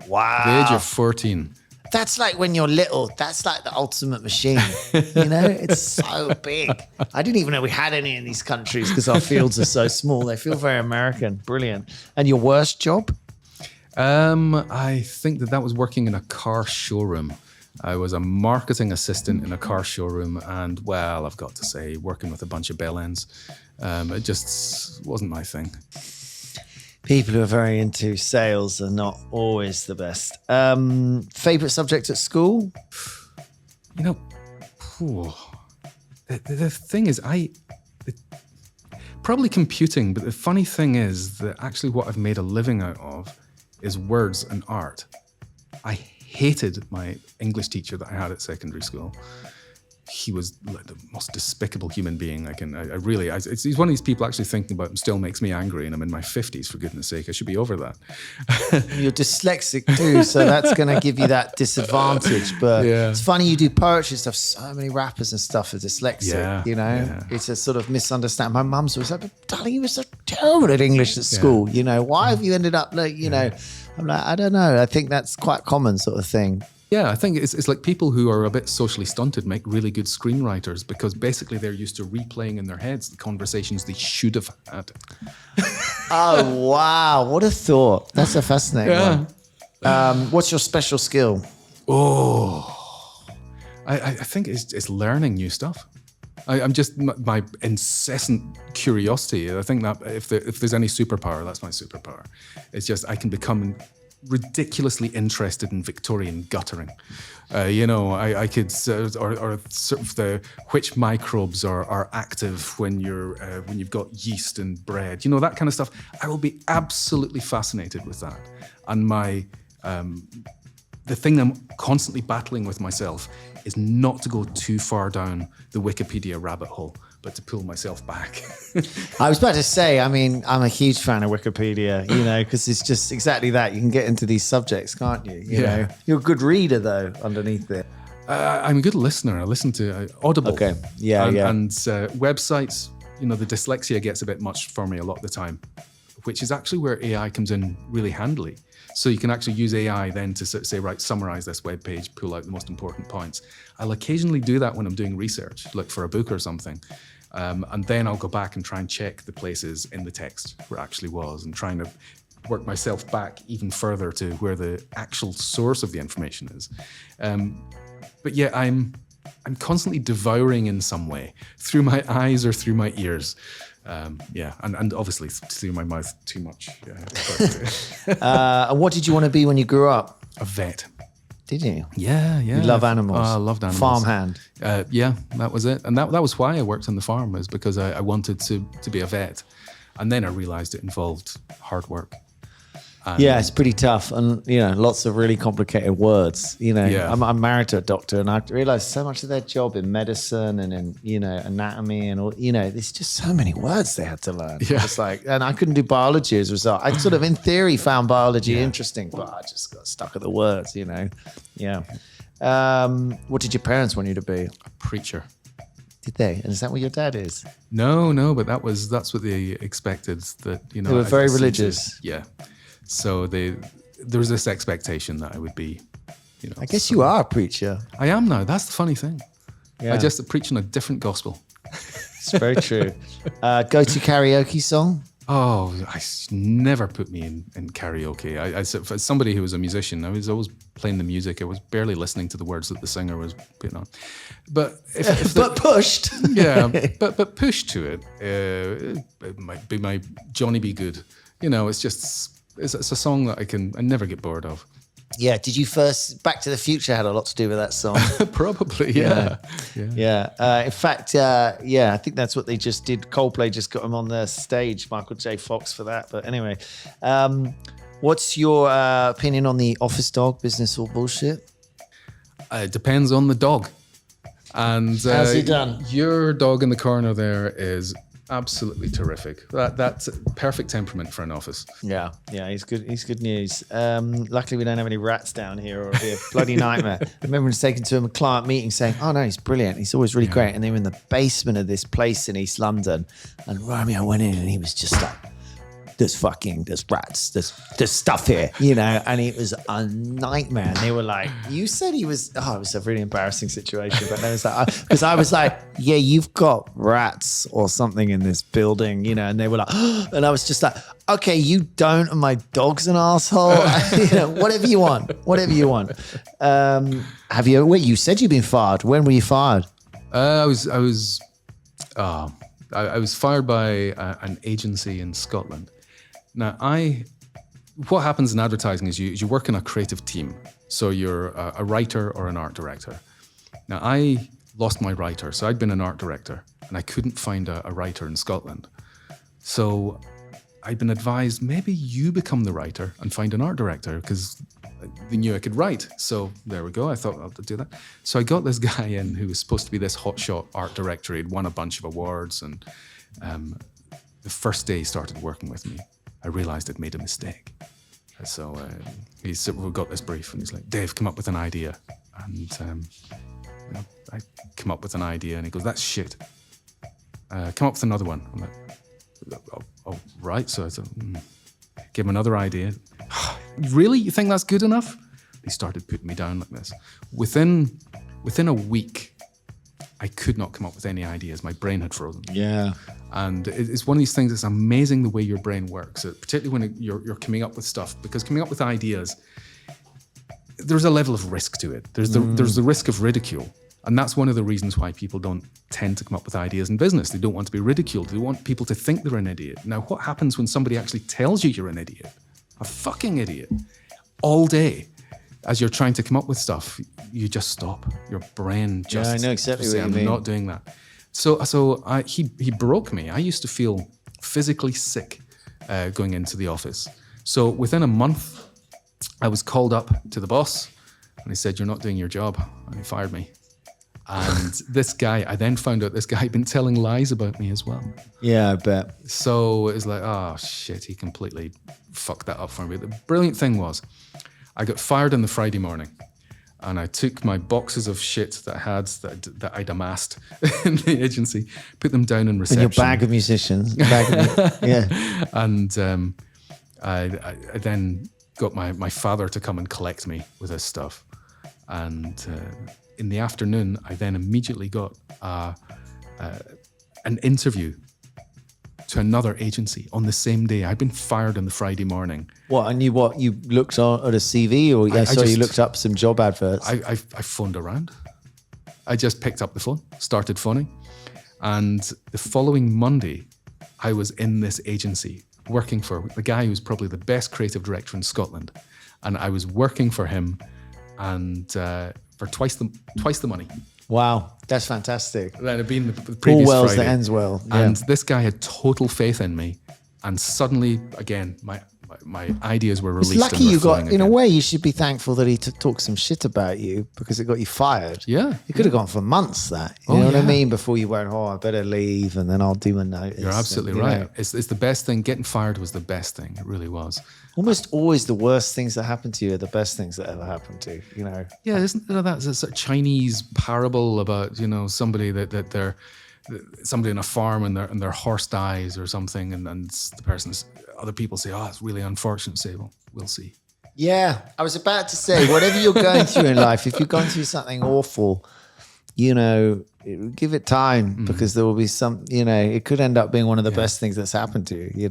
Wow. At the age of 14. That's like when you're little. That's like the ultimate machine. It's so big. I didn't even know we had any in these countries because our fields are so small. They feel very American. Brilliant. And your worst job? I think that was working in a car showroom. I was a marketing assistant in a car showroom, and well, I've got to say, working with a bunch of bell ends, it just wasn't my thing. People who are very into sales are not always the best. Favorite subject at school? The thing is, probably computing, but the funny thing is that actually what I've made a living out of is words and art. I hated my English teacher that I had at secondary school. He was like the most despicable human being he's one of these people. Actually thinking about him still makes me angry, and I'm in my 50s, for goodness sake. I should be over that. You're dyslexic too, so that's going to give you that disadvantage. But it's funny, you do poetry stuff. So many rappers and stuff are dyslexic, It's a sort of misunderstanding. My mum's always like, but darling, you were so terrible at English at school. Why have you ended up like, I'm like, I don't know. I think that's quite common sort of thing. Yeah, I think it's like people who are a bit socially stunted make really good screenwriters because basically they're used to replaying in their heads the conversations they should have had. Oh, wow. What a thought. That's a fascinating one. What's your special skill? I think it's learning new stuff. I'm just my incessant curiosity. I think that if there's any superpower, that's my superpower. It's just I can become ridiculously interested in Victorian guttering. I could, or sort of which microbes are active when you've got yeast in bread. That kind of stuff. I will be absolutely fascinated with that. And the thing I'm constantly battling with myself is not to go too far down the Wikipedia rabbit hole, but to pull myself back. I was about to say, I mean, I'm a huge fan of Wikipedia, because it's just exactly that. You can get into these subjects, can't you? You know, you're a good reader though, underneath it. I'm a good listener. I listen to Audible. Okay. And websites, the dyslexia gets a bit much for me a lot of the time. which is actually where AI comes in really handily. So you can actually use AI then to say, right, summarize this web page, pull out the most important points. I'll occasionally do that when I'm doing research, like for a book or something. And then I'll go back and try and check the places in the text where it actually was, and trying to work myself back even further to where the actual source of the information is. But yeah, I'm constantly devouring in some way, through my eyes or through my ears. And obviously through my mouth too much. And what did you want to be when you grew up? A vet. Did you? Yeah. You love animals? I loved animals. Farmhand? Yeah, that was it. And that was why I worked on the farm, was because I wanted to be a vet. And then I realized it involved hard work. Yeah, it's pretty tough, and lots of really complicated words. Yeah. I'm married to a doctor, and I realized so much of their job in medicine and in anatomy and all. There's just so many words they had to learn. Yeah. It's and I couldn't do biology as a result. I sort of, in theory, found biology interesting, but I just got stuck at the words. Yeah. What did your parents want you to be? A preacher. Did they? And is that what your dad is? No, but that's what they expected. That they were very religious. Yeah. So there was this expectation that I would be, I guess you are a preacher. I am now. That's the funny thing. Yeah. I just preaching a different gospel. It's very true. Go-to karaoke song? Oh, never put me in karaoke. I for somebody who was a musician, I was always playing the music. I was barely listening to the words that the singer was putting on. But but pushed. Yeah, but pushed to it. It might be my Johnny B. Good. It's a song that I never get bored of. Yeah. Did you first? Back to the Future had a lot to do with that song. Probably. Yeah. In fact, I think that's what they just did. Coldplay just got him on the stage. Michael J. Fox for that. But anyway, what's your opinion on the office dog business or bullshit? It depends on the dog. And how's he done? Your dog in the corner there is absolutely terrific. That's perfect temperament for an office. Yeah, he's good. He's good news. Luckily, we don't have any rats down here, or it'd be a bloody nightmare. I remember taking to him a client meeting, saying, "Oh no, he's brilliant. He's always really great." And they were in the basement of this place in East London, and Romeo went in, and he was just like, there's rats, there's stuff here, and it was a nightmare. And they were like, you said he was, it was a really embarrassing situation. But they was like, because I was like, yeah, you've got rats or something in this building, and they were like, and I was just like, okay, you don't, and my dog's an asshole. Whatever you want. You said you've been fired. When were you fired? I was fired by an agency in Scotland. Now, what happens in advertising is you work in a creative team. So you're a writer or an art director. Now, I lost my writer. So I'd been an art director, and I couldn't find a writer in Scotland. So I'd been advised, maybe you become the writer and find an art director, because they knew I could write. So there we go. I thought I'll do that. So I got this guy in who was supposed to be this hotshot art director. He'd won a bunch of awards. And the first day he started working with me, I realized I'd made a mistake. So we got this brief, and he's like, Dave, come up with an idea. And I come up with an idea, and he goes, that's shit. Come up with another one. I'm like, oh right. So I said, give him another idea. Really? You think that's good enough? He started putting me down like this. Within a week, I could not come up with any ideas. My brain had frozen. Yeah. And it's one of these things, it's amazing the way your brain works, particularly when you're coming up with stuff, because coming up with ideas, there's a level of risk to it. There's the risk of ridicule. And that's one of the reasons why people don't tend to come up with ideas in business. They don't want to be ridiculed. They want people to think they're an idiot. Now, what happens when somebody actually tells you you're an idiot? A fucking idiot. All day. As you're trying to come up with stuff, you just stop. Your brain just... Yeah, I know exactly what you mean. I'm not doing that. So he broke me. I used to feel physically sick going into the office. So within a month, I was called up to the boss, and he said, you're not doing your job. And he fired me. And I then found out this guy had been telling lies about me as well. Yeah, I bet. So it was like, oh shit, he completely fucked that up for me. The brilliant thing was, I got fired on the Friday morning. And I took my boxes of shit that I had, that I'd amassed in the agency, put them down in reception. In your bag of musicians. Yeah. And I then got my father to come and collect me with his stuff. And in the afternoon, I then immediately got an interview to another agency on the same day. I'd been fired on the Friday morning. What, and you looked at a CV, or you looked up some job adverts? I phoned around. I just picked up the phone, started phoning. And the following Monday, I was in this agency working for the guy who's probably the best creative director in Scotland. And I was working for him and for twice the money. Wow, that's fantastic. That had been the previous All wells Friday. that ends well. Yeah. And this guy had total faith in me. And suddenly, again, my ideas were released. It's lucky and were you got, flowing in a again. way, you should be thankful that he talked some shit about you, because it got you fired. Yeah. It could have gone for months, that. You know what I mean? Before you went, I better leave and then I'll do a notice. You're absolutely and, right. know. It's the best thing. Getting fired was the best thing. It really was. Almost always the worst things that happen to you are the best things that ever happened to you, you know? Yeah, isn't there that sort of Chinese parable about, somebody that they're somebody on a farm and their horse dies or something, and other people say, it's really unfortunate. Say, well, we'll see. Yeah, I was about to say, whatever you're going through in life, if you're going through something awful, give it time, because there will be some, it could end up being one of the best things that's happened to you,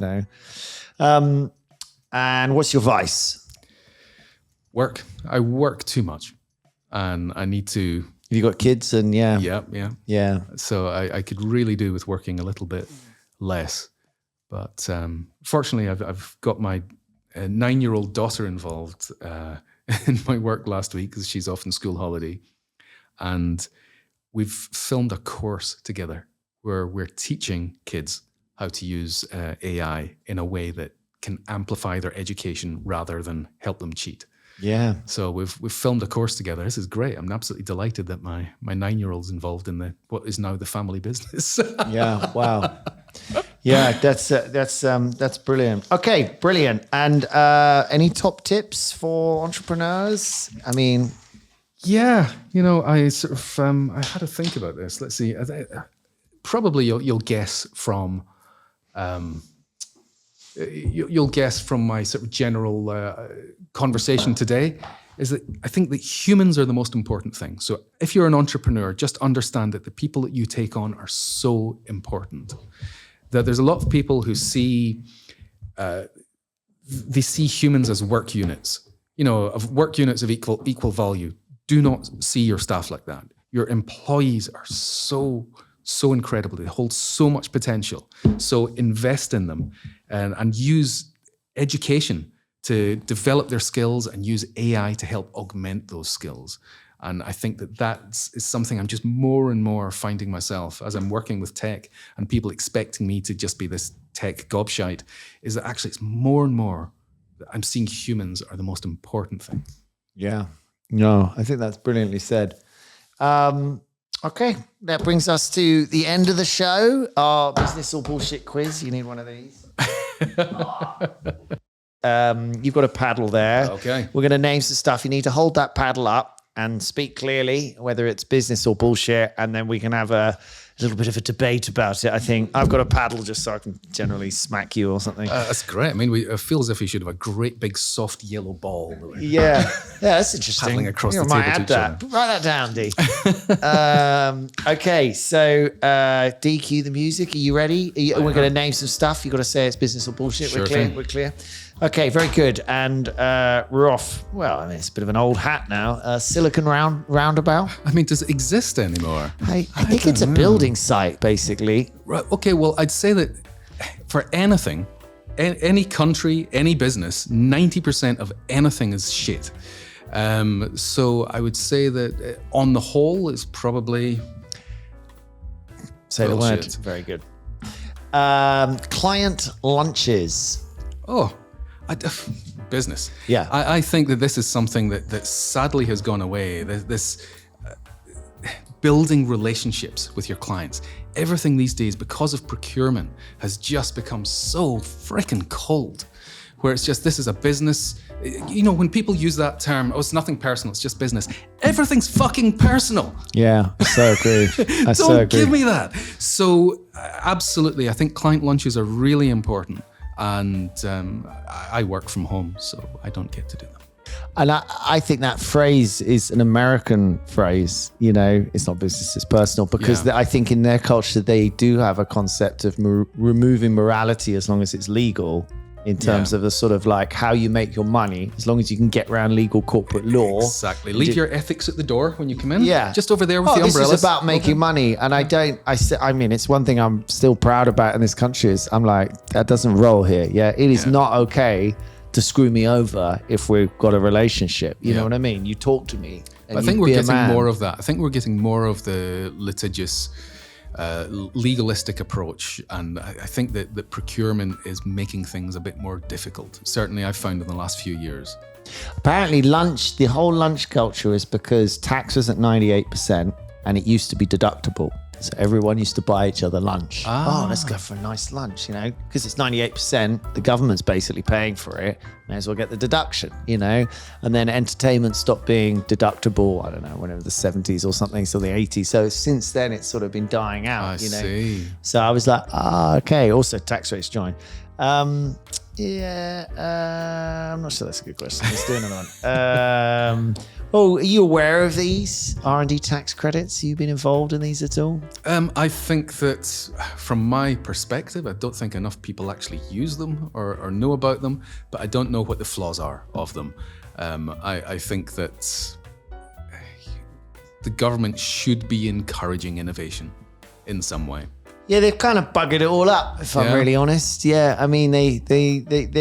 And what's your vice? Work. I work too much, and I need to. You got kids and yeah. So I could really do with working a little bit less, but fortunately I've got my 9-year-old daughter involved in my work last week because she's off on school holiday, and we've filmed a course together where we're teaching kids how to use AI in a way that can amplify their education rather than help them cheat. Yeah. So we've filmed a course together. This is great. I'm absolutely delighted that my 9-year-old's involved in what is now the family business. Yeah. Wow. Yeah, that's brilliant. Okay, brilliant. And any top tips for entrepreneurs? I mean, yeah, I sort of I had to think about this. Let's see. Probably you'll guess from. You'll guess from my sort of general conversation today is that I think that humans are the most important thing. So if you're an entrepreneur, just understand that the people that you take on are so important. That there's a lot of people who see humans as work units, of work units of equal value. Do not see your staff like that. Your employees are so incredible. They hold so much potential. So invest in them and use education to develop their skills and use AI to help augment those skills. And I think that is something I'm just more and more finding myself as I'm working with tech and people expecting me to just be this tech gobshite, is that actually it's more and more that I'm seeing humans are the most important thing. Yeah. No, I think that's brilliantly said. Okay, that brings us to the end of the show. Our business or bullshit quiz. You need one of these. You've got a paddle there. Okay. We're going to name some stuff. You need to hold that paddle up and speak clearly, whether it's business or bullshit, and then we can have a little bit of a debate about it. I think I've got a paddle just so I can generally smack you or something. That's great. I mean, it feels as if we should have a great big soft yellow ball. Yeah, that's interesting. Paddling across the might table add to each that. Write that down, D. Okay, so DQ the music. Are you ready? We're going to name some stuff. You've got to say it's business or bullshit. Sure We're clear. thing. We're clear. Okay, very good. And we're off. Well, I mean, it's a bit of an old hat now. Silicon Roundabout. I mean, does it exist anymore? I think it's a building site, basically. Right. Okay. Well, I'd say that for anything, any country, any business, 90% of anything is shit. So I would say that on the whole, it's probably Say the word. bullshit. Very good. Client lunches. Oh, business. Yeah. I think that this is something that sadly has gone away. This building relationships with your clients. Everything these days, because of procurement, has just become so freaking cold. where it's just, this is a business. You know, when people use that term, oh, it's nothing personal, it's just business. Everything's fucking personal. Yeah, I so agree. Don't give me that. So absolutely, I think client lunches are really important. And I work from home, so I don't get to do them. And I think that phrase is an American phrase, you know, it's not business, it's personal, because I think in their culture, they do have a concept of removing morality as long as it's legal, in terms of the sort of like how you make your money, as long as you can get around legal corporate law. Exactly. Leave your ethics at the door when you come in. Yeah. Just over there with the umbrellas. This is about making money. And I mean, it's one thing I'm still proud about in this country is I'm like, that doesn't roll here. Yeah. It is not okay to screw me over if we've got a relationship. You know what I mean? You talk to me. And I think we're getting more of that. I think we're getting more of the litigious, legalistic approach. And I think that procurement is making things a bit more difficult. Certainly I've found in the last few years. Apparently the whole lunch culture is because tax was at 98% and it used to be deductible. So everyone used to buy each other lunch. Oh, let's go for a nice lunch, you know, because it's 98%. The government's basically paying for it. May as well get the deduction, you know. And then entertainment stopped being deductible, I don't know, whenever the 70s or something, so the 80s. So since then, it's sort of been dying out, you know. See. So I was like, okay. Also, tax rates join. I'm not sure that's a good question. Let's do another one. Are you aware of these R&D tax credits? Have you been involved in these at all? I think that from my perspective, I don't think enough people actually use them or know about them, but I don't know what the flaws are of them. I think that the government should be encouraging innovation in some way. Yeah, they've kind of buggered it all up, if I'm really honest. Yeah, I mean, they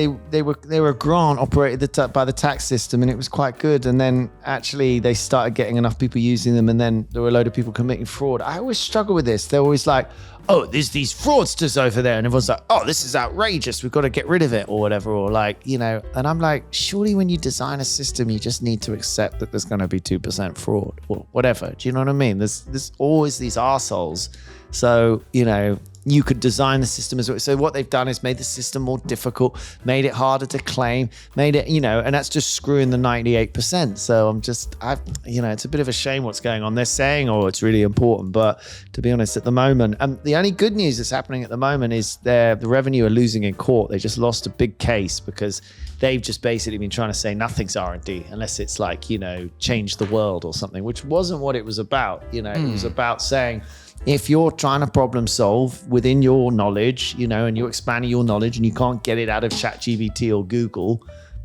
were a grant operated by the tax system, and it was quite good. And then actually, they started getting enough people using them, and then there were a load of people committing fraud. I always struggle with this. They're always like, "Oh, there's these fraudsters over there," and everyone's like, "Oh, this is outrageous. We've got to get rid of it," or whatever, or like, you know. And I'm like, surely when you design a system, you just need to accept that there's going to be 2% fraud or whatever. Do you know what I mean? There's always these arseholes. So, you know, you could design the system as well. So what they've done is made the system more difficult, made it harder to claim, made it, you know, and that's just screwing the 98%. So it's a bit of a shame what's going on. They're saying, oh, it's really important. But to be honest, at the moment, the only good news that's happening at the moment is the revenue are losing in court. They just lost a big case because they've just basically been trying to say nothing's R&D unless it's like, you know, change the world or something, which wasn't what it was about. You know, it was about saying, if you're trying to problem solve within your knowledge, you know, and you're expanding your knowledge and you can't get it out of ChatGPT or Google,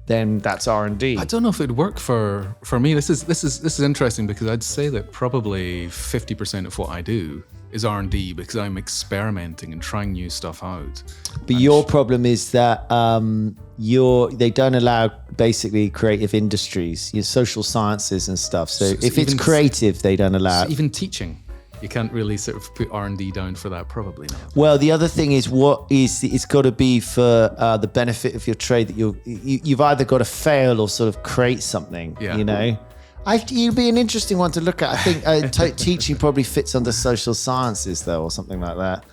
then that's R&D. I don't know if it'd work for me. This is interesting because I'd say that probably 50% of what I do is R&D because I'm experimenting and trying new stuff out. But your problem is that they don't allow basically creative industries, your social sciences and stuff. So if it's creative, they don't allow it. Even teaching. You can't really sort of put R&D down for that, probably not. Well, the other thing is it's got to be for the benefit of your trade that you've either got to fail or sort of create something, you know? You'd be an interesting one to look at. I think teaching probably fits under social sciences though, or something like that.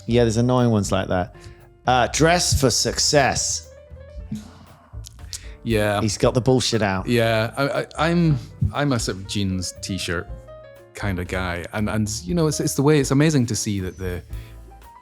There's annoying ones like that. Dress for success. Yeah. He's got the bullshit out. Yeah, I'm a sort of jeans t-shirt kind of guy, and you know, it's the way. It's amazing to see that the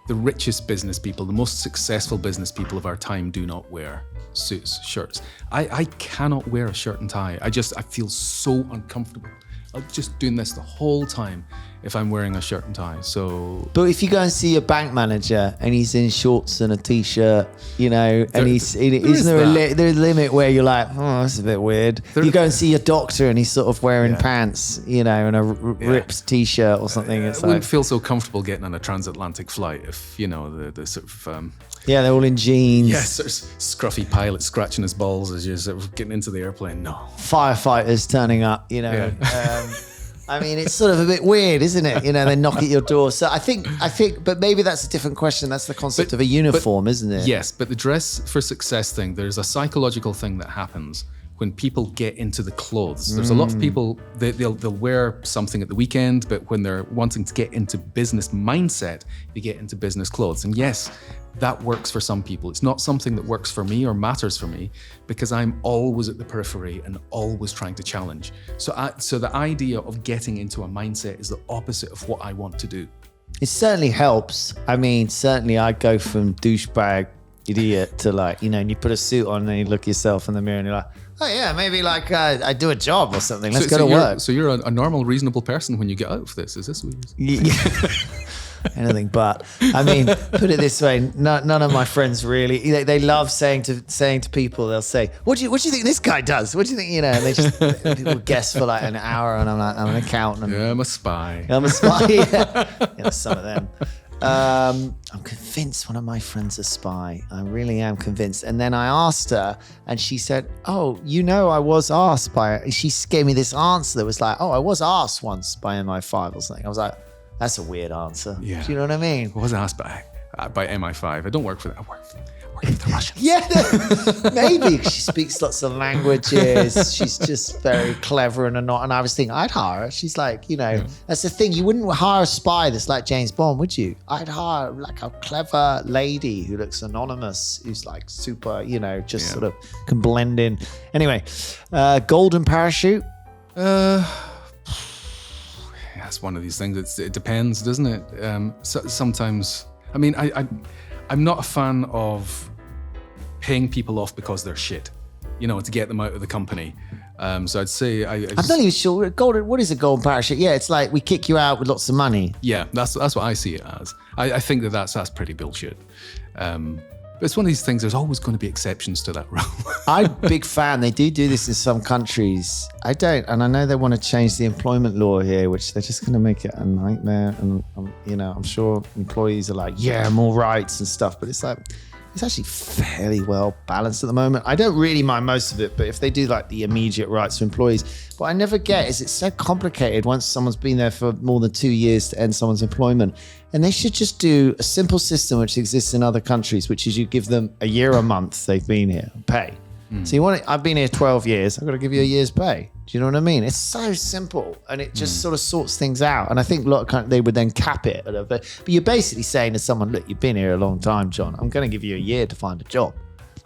richest business people, the most successful business people of our time, do not wear suits, shirts. I cannot wear a shirt and tie. I feel so uncomfortable. I'm just doing this the whole time if I'm wearing a shirt and tie. So, but if you go and see a bank manager and he's in shorts and a t-shirt, you know, and there's a limit where you're like, oh, that's a bit weird. You go and see a doctor and he's sort of wearing pants, you know, and a ripped t-shirt or something. I wouldn't feel so comfortable getting on a transatlantic flight if, you know, the sort of they're all in jeans. Yeah, sort of scruffy pilot scratching his balls as you're sort of getting into the airplane. No. Firefighters turning up, you know. I mean, it's sort of a bit weird, isn't it? You know, they knock at your door. So I think, but maybe that's a different question. That's the concept of a uniform, isn't it? Yes, but the dress for success thing, there's a psychological thing that happens when people get into the clothes. There's a lot of people, they'll wear something at the weekend, but when they're wanting to get into business mindset, they get into business clothes. And yes, that works for some people. It's not something that works for me or matters for me, because I'm always at the periphery and always trying to challenge. So the idea of getting into a mindset is the opposite of what I want to do. It certainly helps. I mean, certainly I go from douchebag idiot to like, and you put a suit on and then you look yourself in the mirror and you're like, oh yeah, maybe like I do a job or something. Let's go to work. So you're a normal, reasonable person when you get out of this. Is this what you Anything but. I mean, put it this way, none of my friends really, they love saying to people, they'll say, what do you think this guy does? What do you think, and they just, people guess for like an hour and I'm like, I'm an accountant. Yeah, I'm a spy. I'm a spy, yeah. Some of them. I'm convinced one of my friends is a spy. I really am convinced. And then I asked her and she said, oh, I was asked by, she gave me this answer that was like, oh, I was asked once by MI5 or something. I was like, that's a weird answer. Yeah. Do you know what I mean? I was asked by MI5. I don't work for that. I work for the Russians. Yeah, no, maybe. She speaks lots of languages. She's just very clever and not. And I was thinking, I'd hire her. She's like, that's the thing. You wouldn't hire a spy that's like James Bond, would you? I'd hire like a clever lady who looks anonymous, who's like super, sort of can blend in. Anyway, golden parachute. That's one of these things. It depends, doesn't it? Sometimes, I mean, I'm not a fan of paying people off because they're shit, to get them out of the company. So I'd say I'm not even sure. What is a golden parachute? Yeah, it's like we kick you out with lots of money. Yeah, that's what I see it as. I think that's pretty bullshit. But it's one of these things, there's always going to be exceptions to that rule. I'm a big fan. They do this in some countries. I don't. And I know they want to change the employment law here, which they're just going to make it a nightmare. And, I'm sure employees are like, yeah, more rights and stuff. But it's like, it's actually fairly well balanced at the moment. I don't really mind most of it, but if they do like the immediate rights for employees, what I never get is it's so complicated once someone's been there for more than 2 years to end someone's employment. And they should just do a simple system which exists in other countries, which is you give them a year a month they've been here, pay. So I've been here 12 years, I've got to give you a year's pay. Do you know what I mean? It's so simple and it just sort of sorts things out. And I think they would then cap it a little bit. But you're basically saying to someone, look, you've been here a long time, John. I'm going to give you a year to find a job.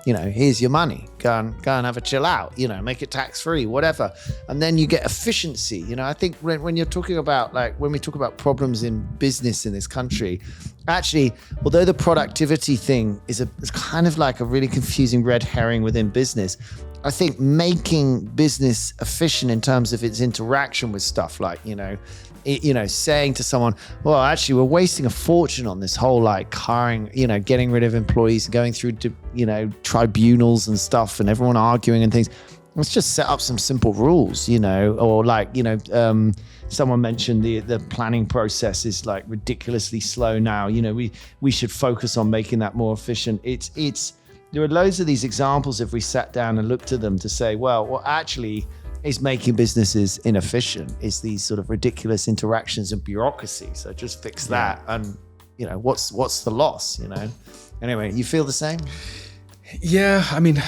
Here's your money. Go and have a chill out, make it tax free, whatever. And then you get efficiency. I think when you're talking about when we talk about problems in business in this country, actually, although the productivity thing is kind of like a really confusing red herring within business, I think making business efficient in terms of its interaction with stuff like, saying to someone, well, actually, we're wasting a fortune on this whole hiring, getting rid of employees, going through, tribunals and stuff and everyone arguing and things. Let's just set up some simple rules, or someone mentioned the planning process is ridiculously slow now. We should focus on making that more efficient. There are loads of these examples if we sat down and looked at them to say, well, what actually is making businesses inefficient is these sort of ridiculous interactions and bureaucracy. So just fix that. And, what's the loss, Anyway, you feel the same? Yeah, I mean,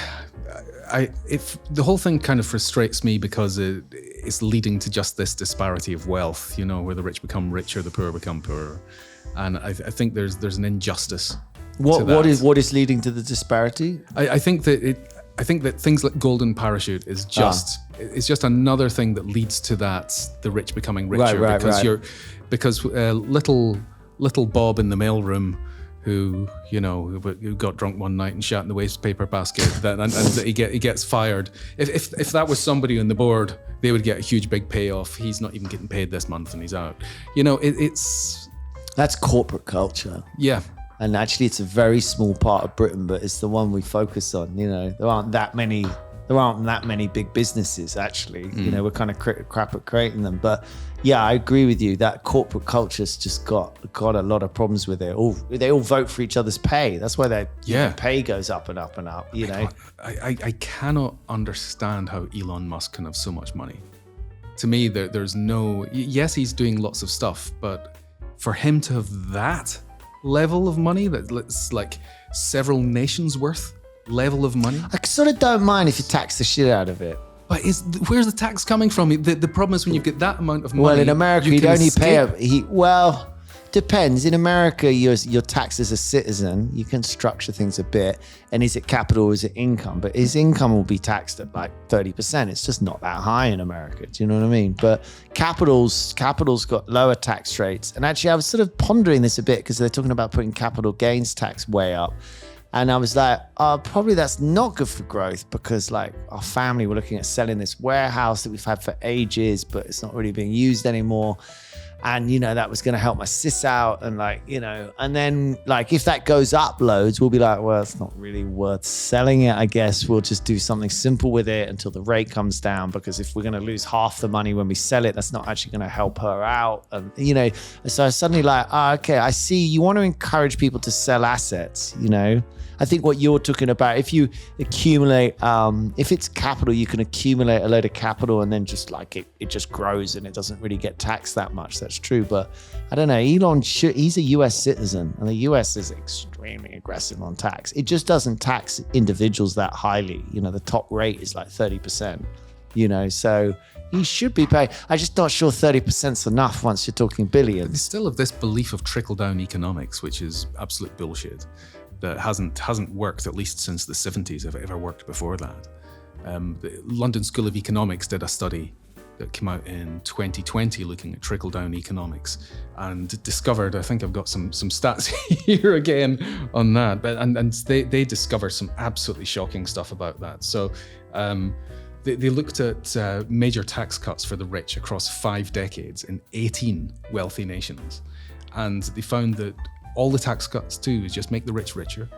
if the whole thing kind of frustrates me because it's leading to just this disparity of wealth, where the rich become richer, the poor become poorer. And I think there's an injustice. What is leading to the disparity? I think that things like golden parachute is just it's just another thing that leads to the rich becoming richer because little Bob in the mailroom who got drunk one night and shat in the waste paper basket and he gets fired. If that was somebody on the board, they would get a huge big payoff. He's not even getting paid this month and he's out. That's corporate culture. Yeah. And actually, it's a very small part of Britain, but it's the one we focus on. There aren't that many big businesses, actually. We're kind of crap at creating them. But yeah, I agree with you. That corporate culture's just got a lot of problems with it. They all vote for each other's pay. That's why their pay goes up and up and up. I cannot understand how Elon Musk can have so much money. To me, there's no. Yes, he's doing lots of stuff, but for him to have that level of money that's like several nations worth level of money. I sort of don't mind if you tax the shit out of it. But where's the tax coming from? The problem is when you get that amount of money. Well, in America, you'd only escape. pay depends. In America, you're taxed as a citizen. You can structure things a bit. And is it capital or is it income? But his income will be taxed at like 30%. It's just not that high in America. Do you know what I mean? But capital's got lower tax rates. And actually, I was sort of pondering this a bit because they're talking about putting capital gains tax way up. And I was like, probably that's not good for growth because like our family were looking at selling this warehouse that we've had for ages, but it's not really being used anymore. And, that was going to help my sis out and and then like if that goes up loads, we'll be like, well, it's not really worth selling it. I guess we'll just do something simple with it until the rate comes down, because if we're going to lose half the money when we sell it, that's not actually going to help her out. And, so I was suddenly like, okay, I see you want to encourage people to sell assets, I think what you're talking about, if you accumulate, if it's capital, you can accumulate a load of capital and then just like it just grows and it doesn't really get taxed that much. That's true. But I don't know, Elon, he's a US citizen and the US is extremely aggressive on tax. It just doesn't tax individuals that highly. The top rate is like 30%, so he should be paid. I'm just not sure 30% is enough once you're talking billions. They still have this belief of trickle-down economics, which is absolute bullshit. That hasn't worked, at least since the 70s, if it ever worked before that. The London School of Economics did a study that came out in 2020 looking at trickle-down economics and discovered, I think I've got some stats here again on that, but and they discovered some absolutely shocking stuff about that. So they looked at major tax cuts for the rich across 5 decades in 18 wealthy nations, and they found that all the tax cuts do is just make the rich richer,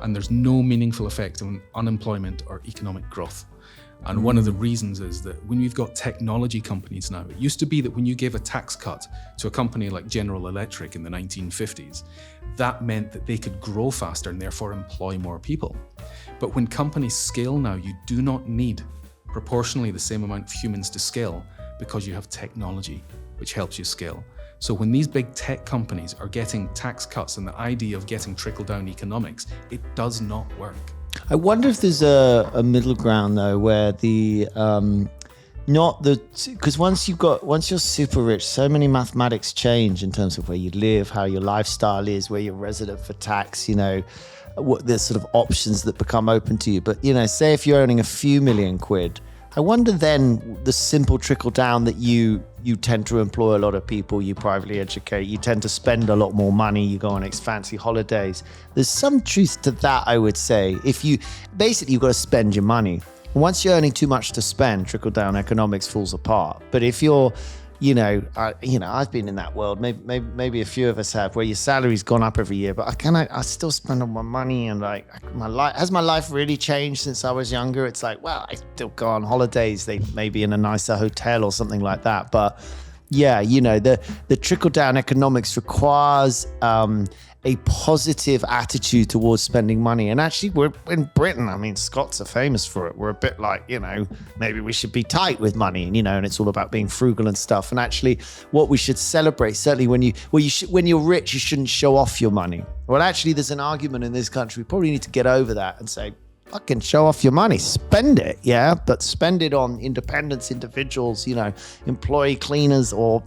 and there's no meaningful effect on unemployment or economic growth. And one of the reasons is that when you've got technology companies now, it used to be that when you gave a tax cut to a company like General Electric in the 1950s, that meant that they could grow faster and therefore employ more people. But when companies scale now, you do not need proportionally the same amount of humans to scale because you have technology, which helps you scale. So when these big tech companies are getting tax cuts and the idea of getting trickle-down economics, it does not work. I wonder if there's a middle ground though, where because once you're super rich, so many mathematics change in terms of where you live, how your lifestyle is, where you're resident for tax, what the sort of options that become open to you. But say if you're earning a few million quid, I wonder then the simple trickle down that you tend to employ a lot of people, you privately educate, you tend to spend a lot more money, you go on fancy holidays. There's some truth to that, I would say. You've got to spend your money. Once you're earning too much to spend, trickle down economics falls apart. But if you're, I've been in that world. Maybe a few of us have, where your salary's gone up every year, but I still spend all my money, and has my life really changed since I was younger? It's like, well, I still go on holidays. They may be in a nicer hotel or something like that, but yeah, the trickle down economics requires a positive attitude towards spending money. And actually, we're in Britain. Scots are famous for it. We're a bit like, maybe we should be tight with money, and it's all about being frugal and stuff. And actually, what we should celebrate, certainly when you're rich, you shouldn't show off your money. Well, actually, there's an argument in this country. We probably need to get over that and say, fucking show off your money, spend it, yeah, but spend it on independents, individuals, employee cleaners, or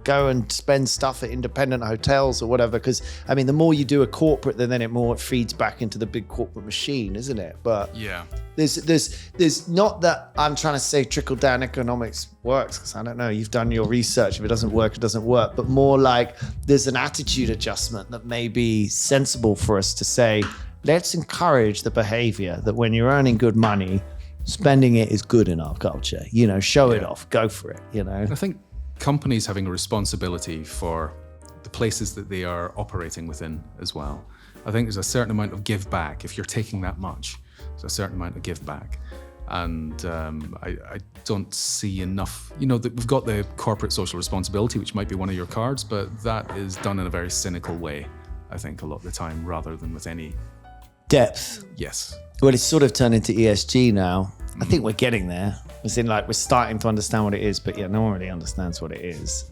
go and spend stuff at independent hotels or whatever. Because the more you do a corporate, then it feeds back into the big corporate machine, isn't it? But yeah, there's not that I'm trying to say trickle down economics works, because I don't know, you've done your research. If it doesn't work, it doesn't work. But more like there's an attitude adjustment that may be sensible for us to say, let's encourage the behavior that when you're earning good money, spending it is good in our culture. Show it off, go for it. I think companies having a responsibility for the places that they are operating within as well. I think there's a certain amount of give back. If you're taking that much, there's a certain amount of give back. And I don't see enough, that we've got the corporate social responsibility, which might be one of your cards, but that is done in a very cynical way, I think, a lot of the time, rather than with any depth. Yes. Well, it's sort of turned into ESG now. I think we're getting there. As in, we're starting to understand what it is, but yeah, no one really understands what it is.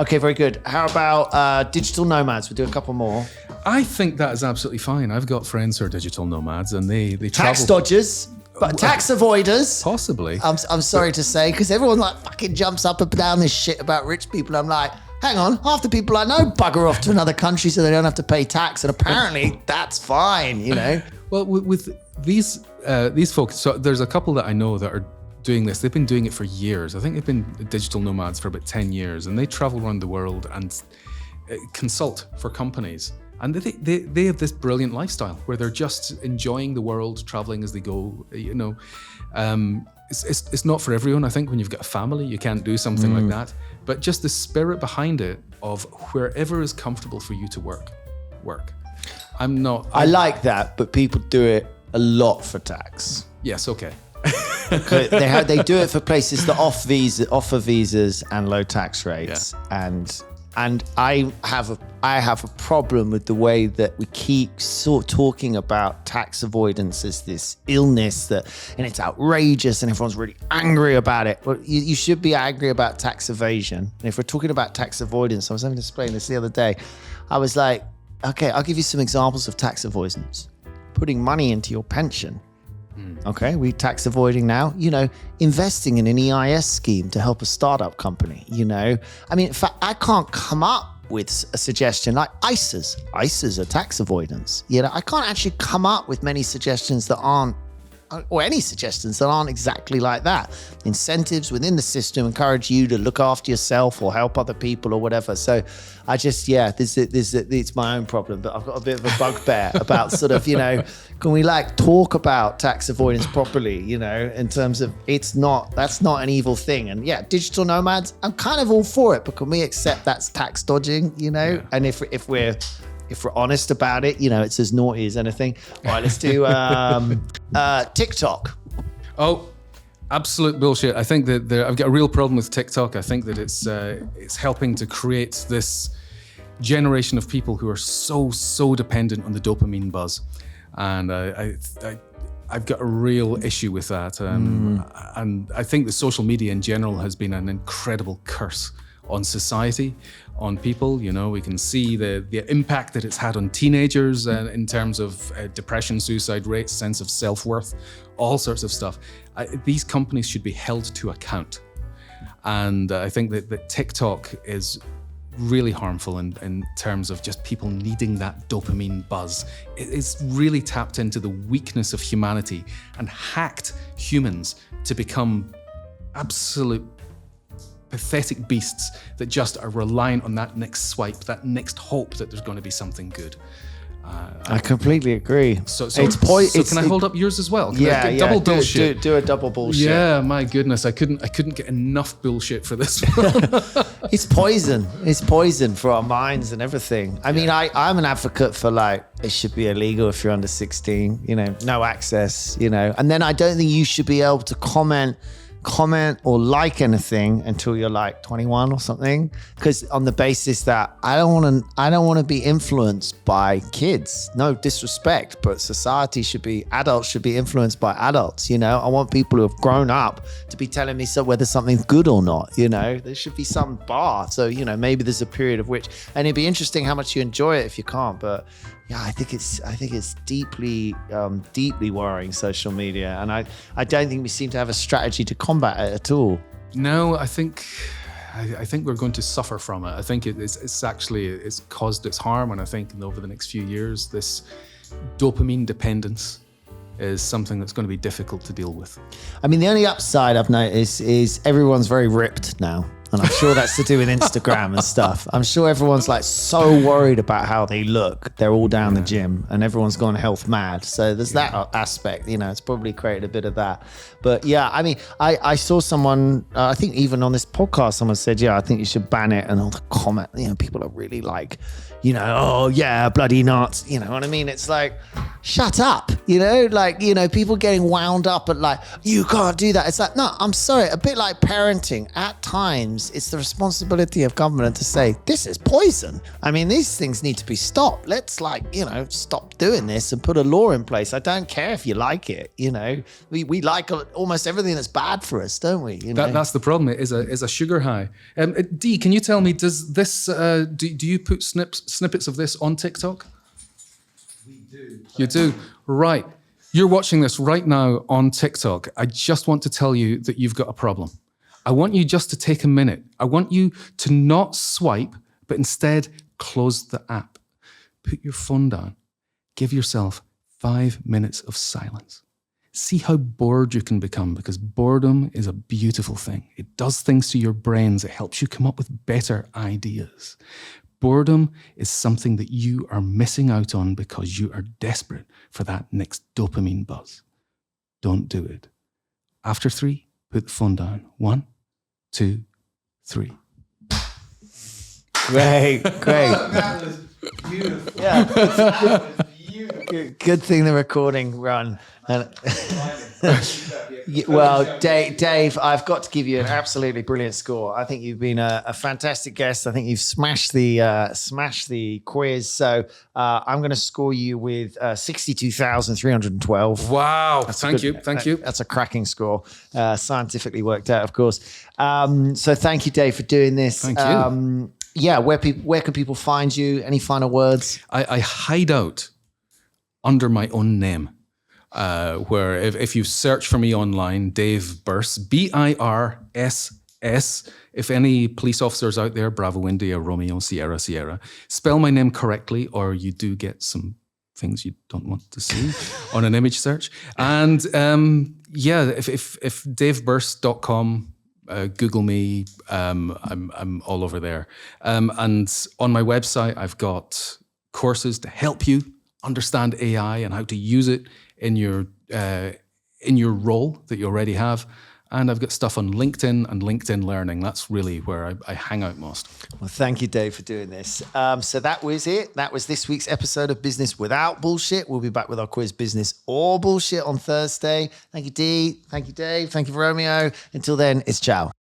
Okay, very good. How about digital nomads? We'll do a couple more. I think that is absolutely fine. I've got friends who are digital nomads, and they Tax travel. dodgers, but tax avoiders. Possibly. I'm sorry to say, because everyone like fucking jumps up and down this shit about rich people. I'm like, hang on, half the people I know bugger off to another country so they don't have to pay tax, and apparently that's fine, you know. Well, with these folks, so there's a couple that I know that are doing this. They've been doing it for years. I think they've been digital nomads for about 10 years, and they travel around the world and consult for companies. And they have this brilliant lifestyle where they're just enjoying the world, traveling as they go. You know, it's not for everyone. I think when you've got a family, you can't do something like that. But just the spirit behind it of wherever is comfortable for you to work. I like that, but people do it a lot for tax. Yes, okay. They do it for places that offer visas and low tax rates, and I have a problem with the way that we keep talking about tax avoidance as this illness and it's outrageous and everyone's really angry about it. Well, you should be angry about tax evasion. And if we're talking about tax avoidance, I was having to explain this the other day. I was like, okay, I'll give you some examples of tax avoidance. Putting money into your pension. Okay, we tax avoiding now, you know, investing in an EIS scheme to help a startup company, you know. I mean, in fact, I can't come up with a suggestion like ISAs are tax avoidance. You know, I can't actually come up with many suggestions that aren't, or any suggestions that aren't exactly like that. Incentives within the system encourage you to look after yourself or help other people or whatever. So I just, it's my own problem, but I've got a bit of a bugbear about sort of, you know, can we like talk about tax avoidance properly, you know, in terms of that's not an evil thing. And yeah, digital nomads, I'm kind of all for it, but can we accept that's tax dodging, you know? Yeah. And if we're honest about it, you know, it's as naughty as anything. All right, let's do TikTok. Oh, absolute bullshit. I think that I've got a real problem with TikTok. I think that it's helping to create this generation of people who are so dependent on the dopamine buzz. And I've got a real issue with that. And I think that social media in general has been an incredible curse on society, on people. You know, we can see the impact that it's had on teenagers in terms of depression, suicide rates, sense of self-worth, all sorts of stuff. These companies should be held to account. And I think that TikTok is really harmful in terms of just people needing that dopamine buzz. It's really tapped into the weakness of humanity and hacked humans to become absolute pathetic beasts that just are reliant on that next swipe, that next hope that there's going to be something good. I completely agree. So can I hold up yours as well? Double bullshit. Do a double bullshit. Yeah, my goodness, I couldn't get enough bullshit for this one. It's poison. It's poison for our minds and everything. I mean, I'm an advocate for like it should be illegal if you're under 16. You know, no access. You know, and then I don't think you should be able to comment or like anything until you're like 21 or something, because on the basis that I don't want to be influenced by kids. No disrespect, but adults should be influenced by adults. You know, I want people who have grown up to be telling me whether something's good or not. You know, there should be some bar. So, you know, maybe there's a period of which, and it'd be interesting how much you enjoy it if you can't. But yeah, I think it's deeply worrying, social media, and I don't think we seem to have a strategy to combat it at all. No, I think we're going to suffer from it. I think it's caused its harm, and I think over the next few years, this dopamine dependence is something that's going to be difficult to deal with. I mean, the only upside I've noticed is everyone's very ripped now. And I'm sure that's to do with Instagram and stuff. I'm sure everyone's like so worried about how they look. They're all down the gym and everyone's gone health mad. So there's that aspect, you know, it's probably created a bit of that. But yeah, I mean, I saw someone, I think even on this podcast, someone said, yeah, I think you should ban it. And all the comment, you know, people are really like, you know, oh yeah, bloody nuts. You know what I mean? It's like, shut up. You know, like, you know, people getting wound up at like, you can't do that. It's like, no, I'm sorry. A bit like parenting. At times, it's the responsibility of government to say, this is poison. I mean, these things need to be stopped. Let's like, you know, stop doing this and put a law in place. I don't care if you like it. You know, we like almost everything that's bad for us, don't we? You know? That's the problem. It is a sugar high. Dee, can you tell me, does this, do you put snippets of this on TikTok? We do. You do? Right. You're watching this right now on TikTok. I just want to tell you that you've got a problem. I want you just to take a minute. I want you to not swipe, but instead close the app. Put your phone down. Give yourself 5 minutes of silence. See how bored you can become, because boredom is a beautiful thing. It does things to your brains. It helps you come up with better ideas. Boredom is something that you are missing out on because you are desperate for that next dopamine buzz. Don't do it. After 3, put the phone down. 1, 2, 3. Great. That was beautiful. Yeah. That was beautiful. Good thing the recording run. Well, Dave, I've got to give you an absolutely brilliant score. I think you've been a fantastic guest. I think you've smashed the quiz. So I'm going to score you with 62,312. Wow. Thank you. That's a cracking score. Scientifically worked out, of course. So thank you, Dave, for doing this. Thank you. Yeah, where can people find you? Any final words? I hide out under my own name. Where if you search for me online, Dave Birss, BIRSS, if any police officers out there, Bravo India, Romeo, Sierra, spell my name correctly, or you do get some things you don't want to see on an image search. And if daveburss.com, Google me, I'm all over there. And on my website, I've got courses to help you understand AI and how to use it in your role that you already have. And I've got stuff on LinkedIn and LinkedIn Learning. That's really where I hang out most. Well, thank you, Dave, for doing this. So that was it. That was this week's episode of Business Without Bullshit. We'll be back with our quiz, Business or Bullshit, on Thursday. Thank you, Dee. Thank you, Dave. Thank you, Romeo. Until then, it's ciao.